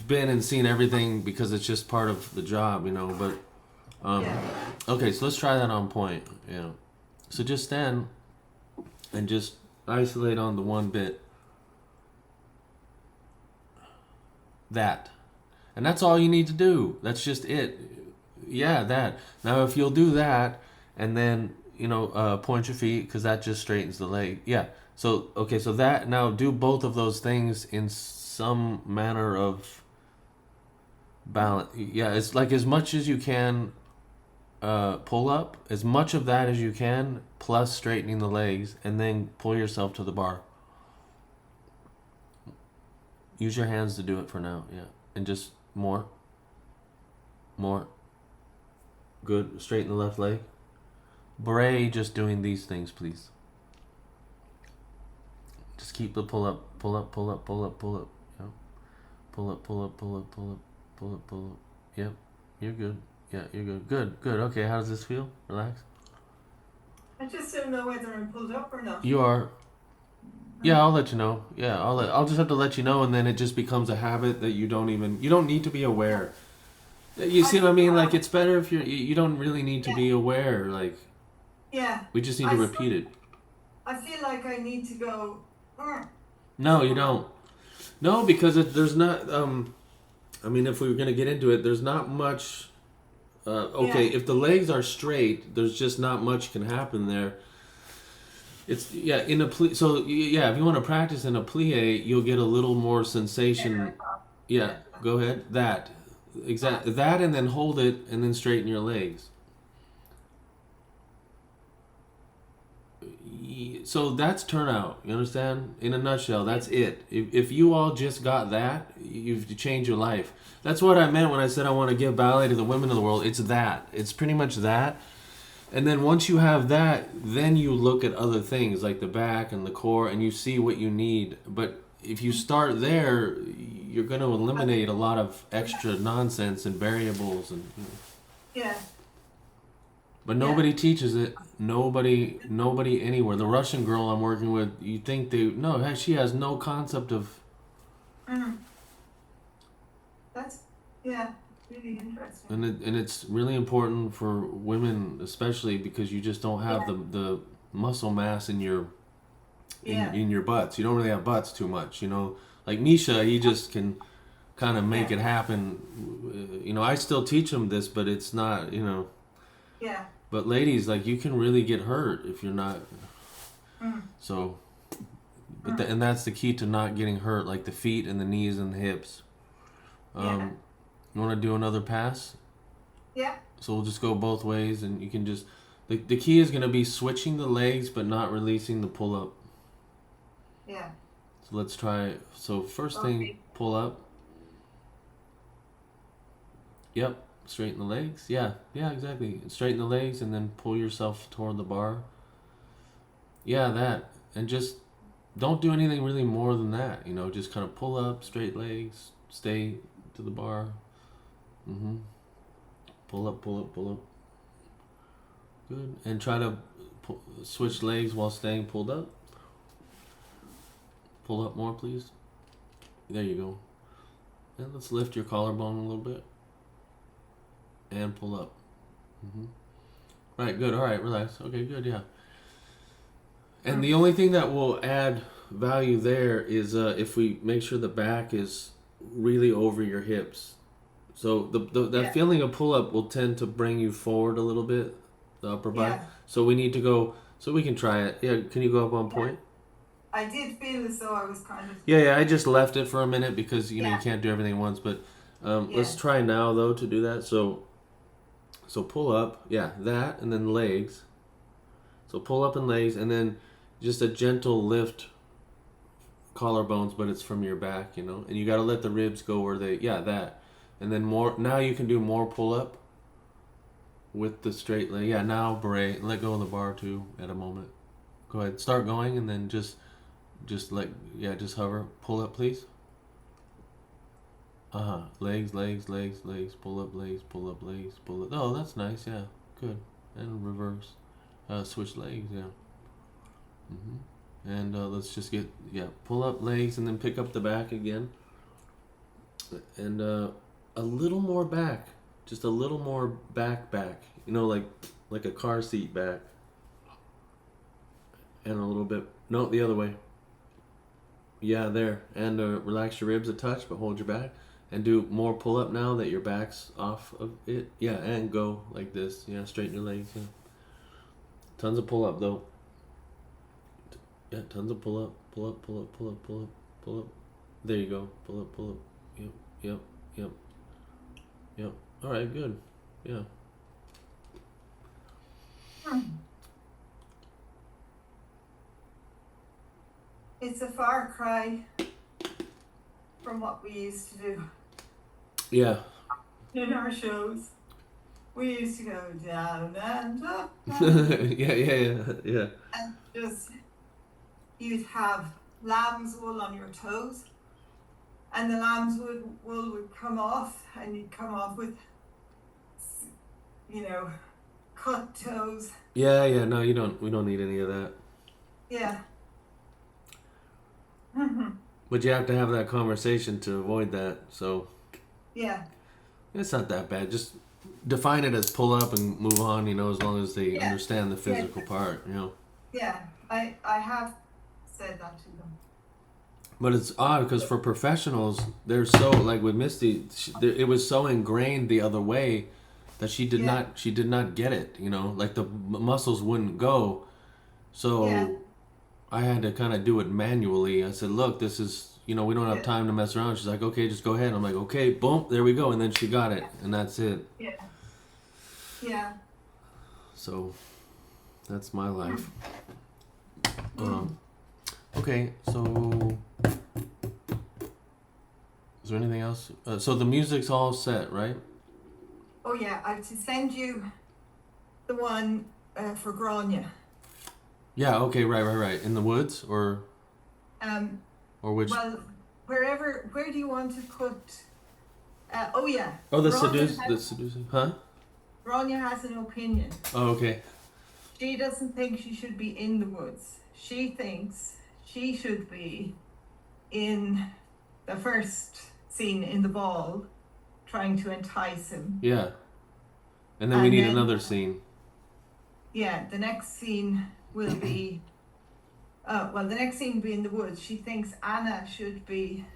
been and seen everything because it's just part of the job, but okay, so let's try that on point. So just stand and just isolate on the one bit. That. And that's all you need to do. That's just it. Yeah, that. Now if you'll do that and then, point your feet because that just straightens the leg. Yeah. So, okay, so that, now do both of those things in some manner of balance. Yeah, it's like as much as you can pull up, as much of that as you can, plus straightening the legs, and then pull yourself to the bar. Use your hands to do it for now, yeah. And just more. Good. Straighten the left leg. Bray just doing these things, please. Just keep the pull up. Yeah. Pull up. Yep. You're good. Yeah, you're good. Good. Okay, how does this feel? Relax. I just don't know whether I'm pulled up or not. You are. Yeah, I'll let you know. Yeah, I'll just have to let you know, and then it just becomes a habit that you don't need to be aware. You see what I mean? Like, it's better if you don't really need to be aware. Like, we just need to repeat it. I feel like I need to go. No, you don't. No, because there's not. I mean, if we were gonna get into it, there's not much. Okay, if the legs are straight, there's just not much can happen there. It's in a plie. So if you want to practice in a plie, you'll get a little more sensation. Yeah, go ahead. That and then hold it and then straighten your legs. So that's turnout. You understand? In a nutshell, that's it. If you all just got that, you've changed your life. That's what I meant when I said I want to give ballet to the women of the world. It's that. It's pretty much that. And then once you have that, then you look at other things like the back and the core and you see what you need. But if you start there, you're going to eliminate a lot of extra nonsense and variables. Yeah. But nobody teaches it. Nobody anywhere. The Russian girl I'm working with, you think she has no concept of... That's, really interesting. And it's really important for women, especially because you just don't have the muscle mass in your butts. You don't really have butts too much, Like Misha, he just can kind of make it happen. I still teach him this, but it's not, Yeah. But ladies, like, you can really get hurt if you're not. So, but and that's the key to not getting hurt, like the feet and the knees and the hips. You want to do another pass? Yeah. So we'll just go both ways, and you can just... The key is going to be switching the legs, but not releasing the pull-up. Yeah. So let's try... So first thing, pull up. Yep. Straighten the legs. Yeah, exactly. Straighten the legs, and then pull yourself toward the bar. Yeah, that. And just don't do anything really more than that. You know, just kind of pull up, straight legs, stay to the bar. Mm-hmm. Pull up, pull up, pull up. Good. And try to switch legs while staying pulled up. Pull up more, please. There you go. And let's lift your collarbone a little bit. And pull up. Mm-hmm. Right, good. All right, relax. Okay, good, yeah. And the only thing that will add value there is if we make sure the back is really over your hips. So that feeling of pull up will tend to bring you forward a little bit, the upper body. Yeah. So we need to go. So we can try it. Yeah, can you go up on point? I did feel as though I was kind of. Yeah. I just left it for a minute because you know Yeah. you can't do everything at once. But let's try now though to do that. So pull up. Yeah, that and then legs. So pull up and legs and then just a gentle lift collarbones, but it's from your back, you know, and you got to let the ribs go where they, that, and then more. Now you can do more pull up with the straight leg. Yeah, now beret, let go of the bar too at a moment. Go ahead, start going, and then just just hover, pull up, please. Legs, legs, legs, legs, pull up, legs, pull up, legs, pull up. Oh, that's nice. Yeah, good. And reverse, switch legs. Yeah. And let's just pull up legs and then pick up the back again. And a little more back. Just a little more back. You know, like a car seat back. And a little bit, no, the other way. Yeah, there. And relax your ribs a touch, but hold your back. And do more pull up now that your back's off of it. Yeah, and go like this. Yeah, straighten your legs. Yeah. Tons of pull up though. Yeah, tons of pull up, pull up, pull up, pull up, pull up, pull up. There you go. Pull up, pull up. Yep. All right, good. Yeah. It's a far cry from what we used to do. Yeah. In our shows. We used to go down and up. Yeah. And just, you'd have lamb's wool on your toes, and the lamb's wool would come off, and you'd come off with, cut toes. Yeah. No, we don't need any of that. Yeah. But you have to have that conversation to avoid that. So. Yeah. It's not that bad. Just define it as pull up and move on. You know, as long as they understand the physical part. You know. Yeah, I have said that to them. But it's odd because for professionals, they're so like with Misty, it was so ingrained the other way that she did not get it. You know, like the muscles wouldn't go, so I had to kind of do it manually. I said, "Look, this is we don't have time to mess around." She's like, "Okay, just go ahead." I'm like, "Okay, boom, there we go," and then she got it, and that's it. Yeah. So, that's my life. Okay, so is there anything else? So the music's all set, right? Oh yeah, I have to send you the one for Grania. Yeah. Okay. Right. In the woods or which? Well, where do you want to put? Oh yeah. Oh, the seducing, huh? Grania has an opinion. Oh, okay. She doesn't think she should be in the woods. She thinks she should be in the first scene in the ball, trying to entice him. Yeah. And then we need another scene. Yeah, the next scene will be. The next scene will be in the woods. She thinks Anna should be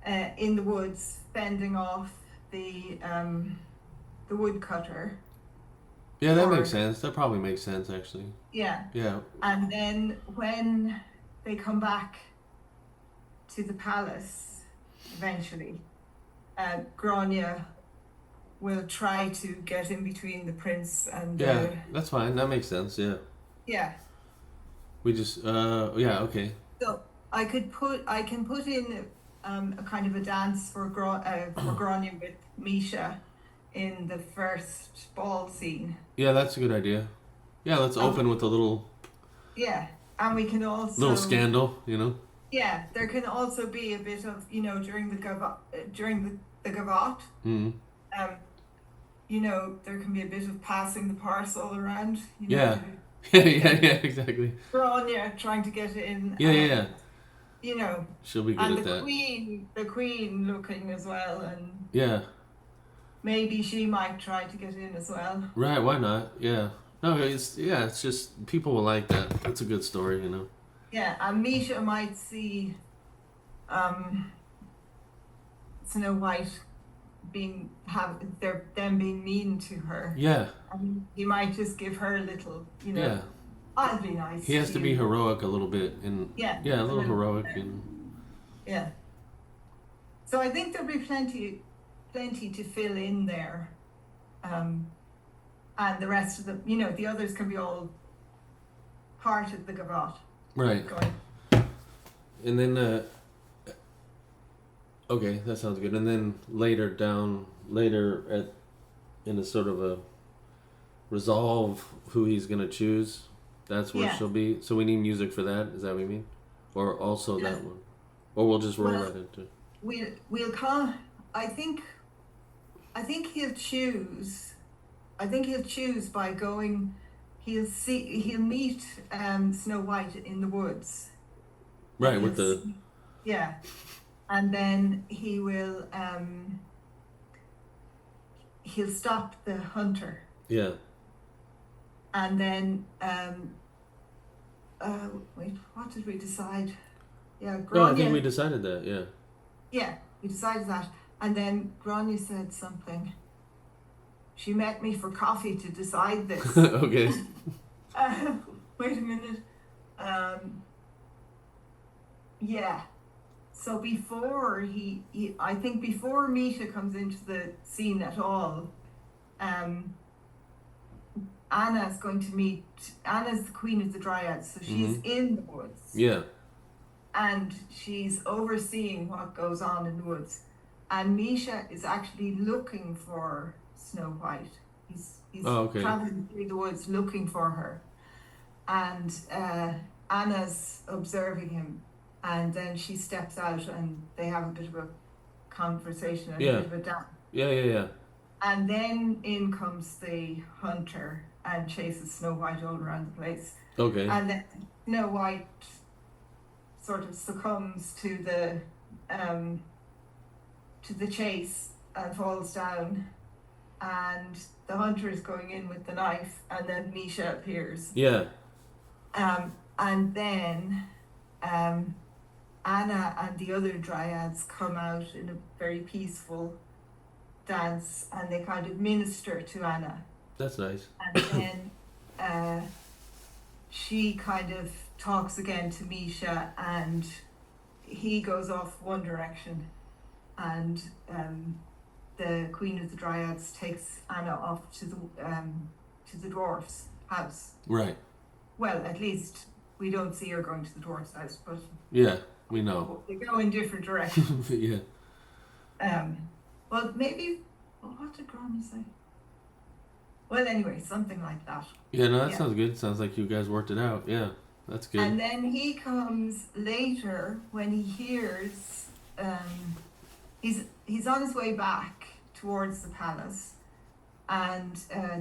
in the woods, fending off the woodcutter. Yeah, that makes sense. That probably makes sense, actually. Yeah. Yeah. And then when they come back to the palace, eventually, Grania will try to get in between the prince and... Yeah, that's fine. That makes sense, yeah. Yeah. We just, okay. So I can put in a kind of a dance for Grania with Misha in the first ball scene. Yeah, that's a good idea. Yeah, let's open with a little... Yeah. And we can also Little scandal, you know. yeah, there can also be a bit of, during the gavotte, Mm. um, there can be a bit of passing the parcel around, Yeah. Yeah, exactly. Grania trying to get in, Yeah, yeah, yeah. you know, She'll be good and at that. the queen looking as well, and Yeah. maybe she might try to get in as well. Right, why not? Yeah. No, it's just people will like that. That's a good story, you know. Yeah, and Misha might see um, Snow White them being mean to her. Yeah. And he might just give her a little, Yeah. I'll be nice He has to to be you. heroic a little bit and Yeah, yeah, a a little little heroic bit. and Yeah. So I think there'll be plenty to fill in there. Um, and the rest of the others can be all part of the gavotte right. going. And then okay, that sounds good. And then later in a sort of a resolve who he's gonna choose. That's where Yeah. she'll be. So we need music for that. Is that what you mean? Or also Yeah. that one? Or we'll just roll Well, right into. we'll call. I think he'll choose. I think he'll choose by going. He'll meet Snow White in the woods. Right, And with he'll the see- yeah, and then he'll stop the hunter, yeah. and then wait, what did we decide? Yeah, Oh, I think Grania. we decided that. Yeah. Yeah, we decided that, and then Grania said something. She met me for coffee to decide this. Okay. Wait a minute. Yeah. So before I think before Misha comes into the scene at all, Anna's the queen of the Dryads, so she's in the woods. Yeah. And she's overseeing what goes on in the woods. And Misha is actually looking for Snow White. He's okay. traveling through the woods looking for her. And Anna's observing him. And then she steps out and they have a bit of a conversation and a bit of a dance. Yeah. And then in comes the hunter and chases Snow White all around the place. Okay. And then Snow White sort of succumbs to the chase and falls down, and the hunter is going in with the knife, and then Misha appears. Yeah. And then Anna and the other dryads come out in a very peaceful dance, and they kind of minister to Anna. That's nice. And then she kind of talks again to Misha, and he goes off one direction, and the Queen of the Dryads takes Anna off to the dwarf's house. Right. Well, at least we don't see her going to the dwarf's house, but yeah, we know. They go in different directions. Yeah. Well, maybe. Well, what did Grandma say? Well, anyway, something like that. Yeah, no, that sounds good. Sounds like you guys worked it out. Yeah, that's good. And then he comes later when he hears. He's on his way back towards the palace, and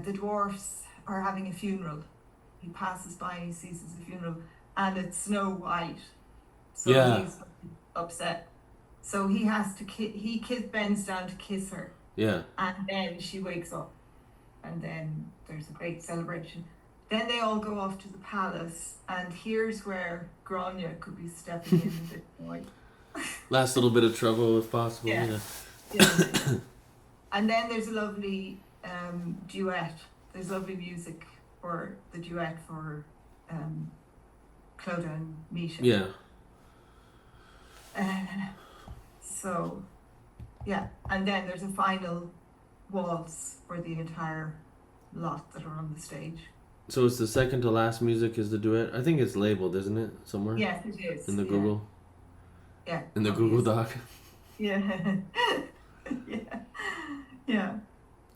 the dwarfs are having a funeral. He passes by and he sees it's a funeral, and it's Snow White. So he's upset. So he has to he bends down to kiss her. Yeah. And then she wakes up, and then there's a great celebration. Then they all go off to the palace, and here's where Grania could be stepping in a bit more. Last little bit of trouble if possible. Yeah. And then there's a lovely duet. There's lovely music for the duet for Clodagh and Misha. Yeah. So, yeah. And then there's a final waltz for the entire lot that are on the stage. So it's the second to last music is the duet? I think it's labeled, isn't it? Somewhere? Yes, it is. In the Google? Yeah. In the Google Doc? Yeah. Yeah.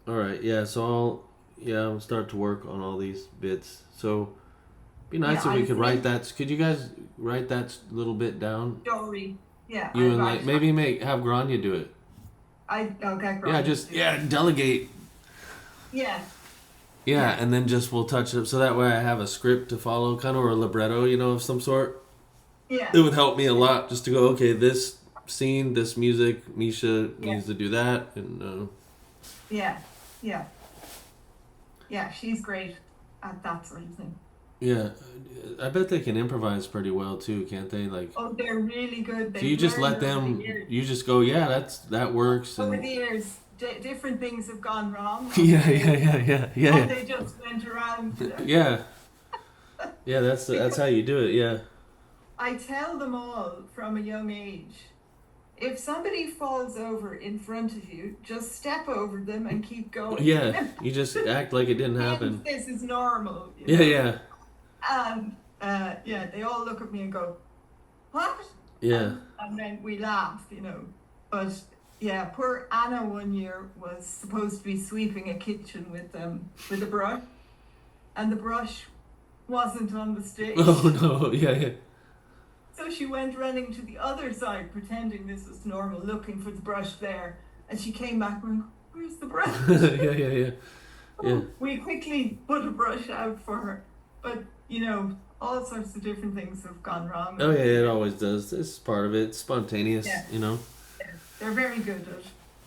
Alright, yeah, so I'll start to work on all these bits. So Be nice Yeah, if we I could write think that. Could you guys write that little bit down? story. Yeah, You I and like write. maybe have Grania do it. I'll get Yeah, Grania to just do it. delegate. Yeah, Yeah, yeah, and then just we'll touch it up so that way I have a script to follow, kind of or a libretto, of some sort. yeah, It would help me a lot just to go, okay, this scene, this music, Misha yeah, needs to do that, and yeah, yeah, yeah. She's great at that sort of thing. yeah, I bet they can improvise pretty well too, can't they? Like, Oh, they're really good. so you They've just learned let over the them, years. you just go, yeah, that works, Over and the years, different things have gone wrong on yeah, stage, and yeah, they just went around. yeah, yeah. That's how you do it. Yeah, I tell them all from a young age, if somebody falls over in front of you, just step over them and keep going. yeah. You just act like it didn't happen. This is normal. Yeah, yeah, And yeah, they all look at me and go, "What?" yeah. And then we laugh. But yeah, poor Anna one year was supposed to be sweeping a kitchen with a brush, and the brush wasn't on the stage. Oh no, yeah, yeah. So she went running to the other side, pretending this was normal, looking for the brush there. And she came back and went, "Where's the brush?" Yeah. Yeah. We quickly put a brush out for her. But, all sorts of different things have gone wrong. Oh yeah, it always does. This is part of it. It's spontaneous, Yeah. They're very good at it.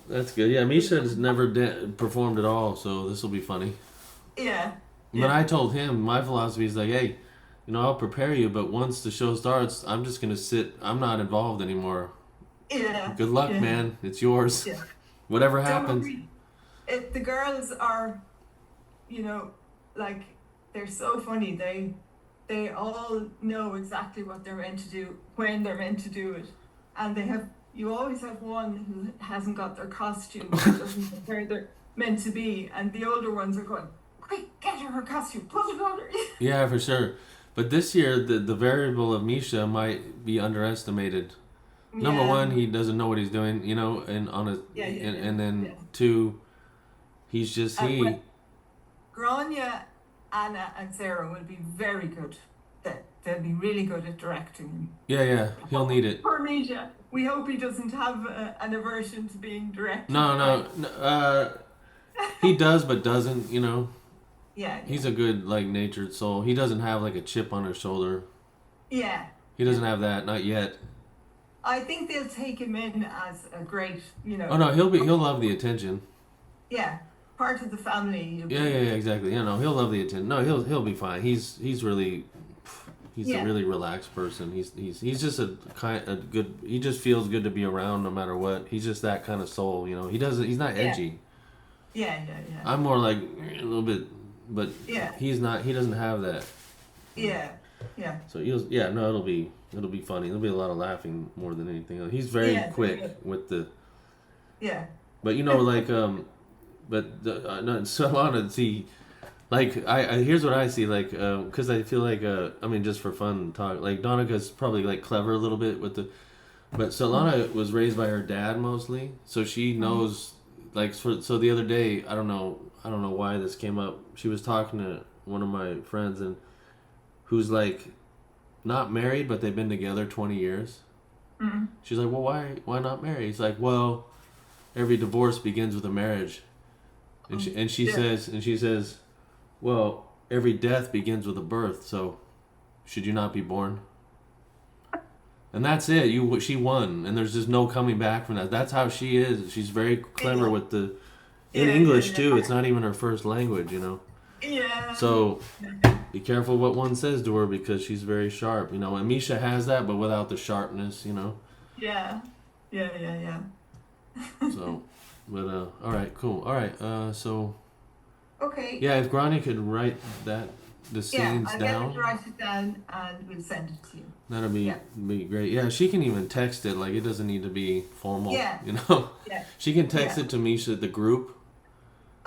That's good. Yeah, Misha has never performed at all, so this will be funny. Yeah. But I told him my philosophy is like, hey, I'll prepare you, but once the show starts, I'm just gonna sit. I'm not involved anymore. Yeah. Good luck, Yeah. man. It's yours. Yeah. Whatever Don't happens. worry. The girls are, like, they're so funny. They all know exactly what they're meant to do when they're meant to do it, and you always have one who hasn't got their costume, or doesn't know where they're meant to be, and the older ones are going, "Quick, get her costume, put it on her." Yeah, for sure. But this year, the variable of Misha might be underestimated. Number one, he doesn't know what he's doing, and on a, and then two, he's just he. Grania, Anna, and Sarah will be very good. They'll be really good at directing him. Yeah, he'll need it. Poor Misha. We hope he doesn't have an aversion to being directed. No. He does, but doesn't. Yeah. He's a good, natured soul. He doesn't have a chip on his shoulder. Yeah. He doesn't have that, not yet. I think they'll take him in as a great, Oh no, he'll love the attention. Yeah, part of the family. Yeah, exactly. He'll love the attention. No, he'll be fine. He's really, a really relaxed person. He's just a good. He just feels good to be around no matter what. He's just that kind of soul. He's not edgy. Yeah. I'm more like a little bit, but he's not. He doesn't have that. Yeah. So it'll be funny. There'll be a lot of laughing more than anything else. He's very quick with the. Yeah. But Solana, see, I here's what I see, because I feel like just for fun talk, Donica's probably clever a little bit with but Solana was raised by her dad mostly, so she knows so the other day I don't know why this came up. She was talking to one of my friends and who's not married, but they've been together 20 years. Mm-hmm. She's like, well, why not marry? He's like, well, every divorce begins with a marriage. And she says, well, every death begins with a birth, so should you not be born? And that's it. She won, and there's just no coming back from that. That's how she is. She's very clever with in English too. It's not even her first language, Yeah. So be careful what one says to her because she's very sharp, And Misha has that, but without the sharpness, Yeah. So, but all right, cool. All right, so. Okay. Yeah, if Grania could write the scenes I'll down. get it, write it down, and we'll send it to you. That'll be great. Yeah, she can even text it. It doesn't need to be formal. Yeah. Yeah. She can text it to Misha, the group.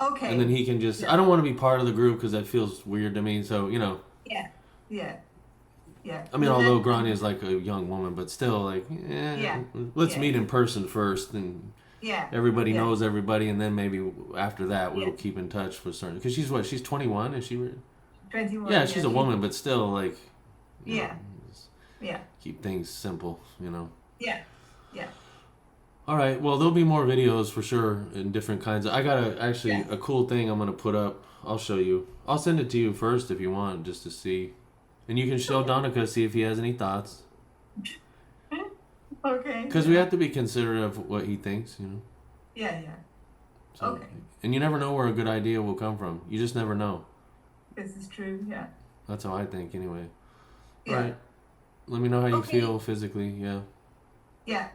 Okay. And then he can just. I don't want to be part of the group because that feels weird to me. So Yeah. I mean, although Grania is a young woman, but still, let's meet in person first, and everybody knows everybody, and then maybe after that we'll keep in touch for certain. Because she's 21, is she? 21. Yeah, she's a woman, but still, like, you Yeah. know, just Yeah. keep things simple, you know. Yeah. Yeah. All right, well, there'll be more videos for sure in different kinds. I got a cool thing I'm gonna put up. I'll show you. I'll send it to you first if you want, just to see, and you can show Donica, see if he has any thoughts. Okay. Because we have to be considerate of what he thinks, you know. Yeah, yeah. So, Okay. and you never know where a good idea will come from. You just never know. This is true, yeah. That's how I think, anyway. Yeah. All right. Let me know how you Okay. feel physically. Yeah. Yeah.